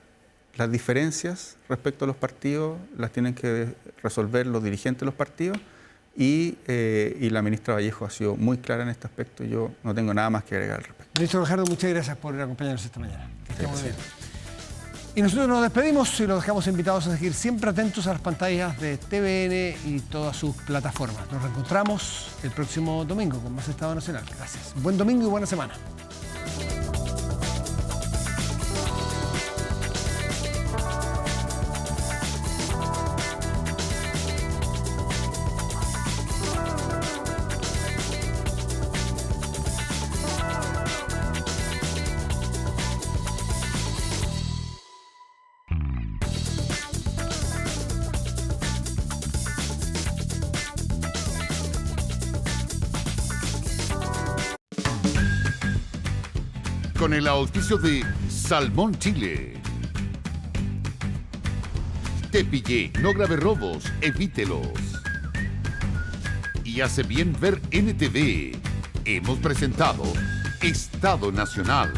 [SPEAKER 9] Las diferencias respecto a los partidos las tienen que resolver los dirigentes de los partidos, y la ministra Vallejo ha sido muy clara en este aspecto. Yo no tengo nada más que agregar al respecto.
[SPEAKER 3] Ministro Gajardo, muchas gracias por acompañarnos esta mañana. Que esté muy bien. Y nosotros nos despedimos y los dejamos invitados a seguir siempre atentos a las pantallas de TVN y todas sus plataformas. Nos reencontramos el próximo domingo con más Estado Nacional. Gracias. Buen domingo y buena semana.
[SPEAKER 1] Con el auspicio de Salmón Chile. Te pillé, no grave robos, evítelos. Y hace bien ver NTV. Hemos presentado Estado Nacional.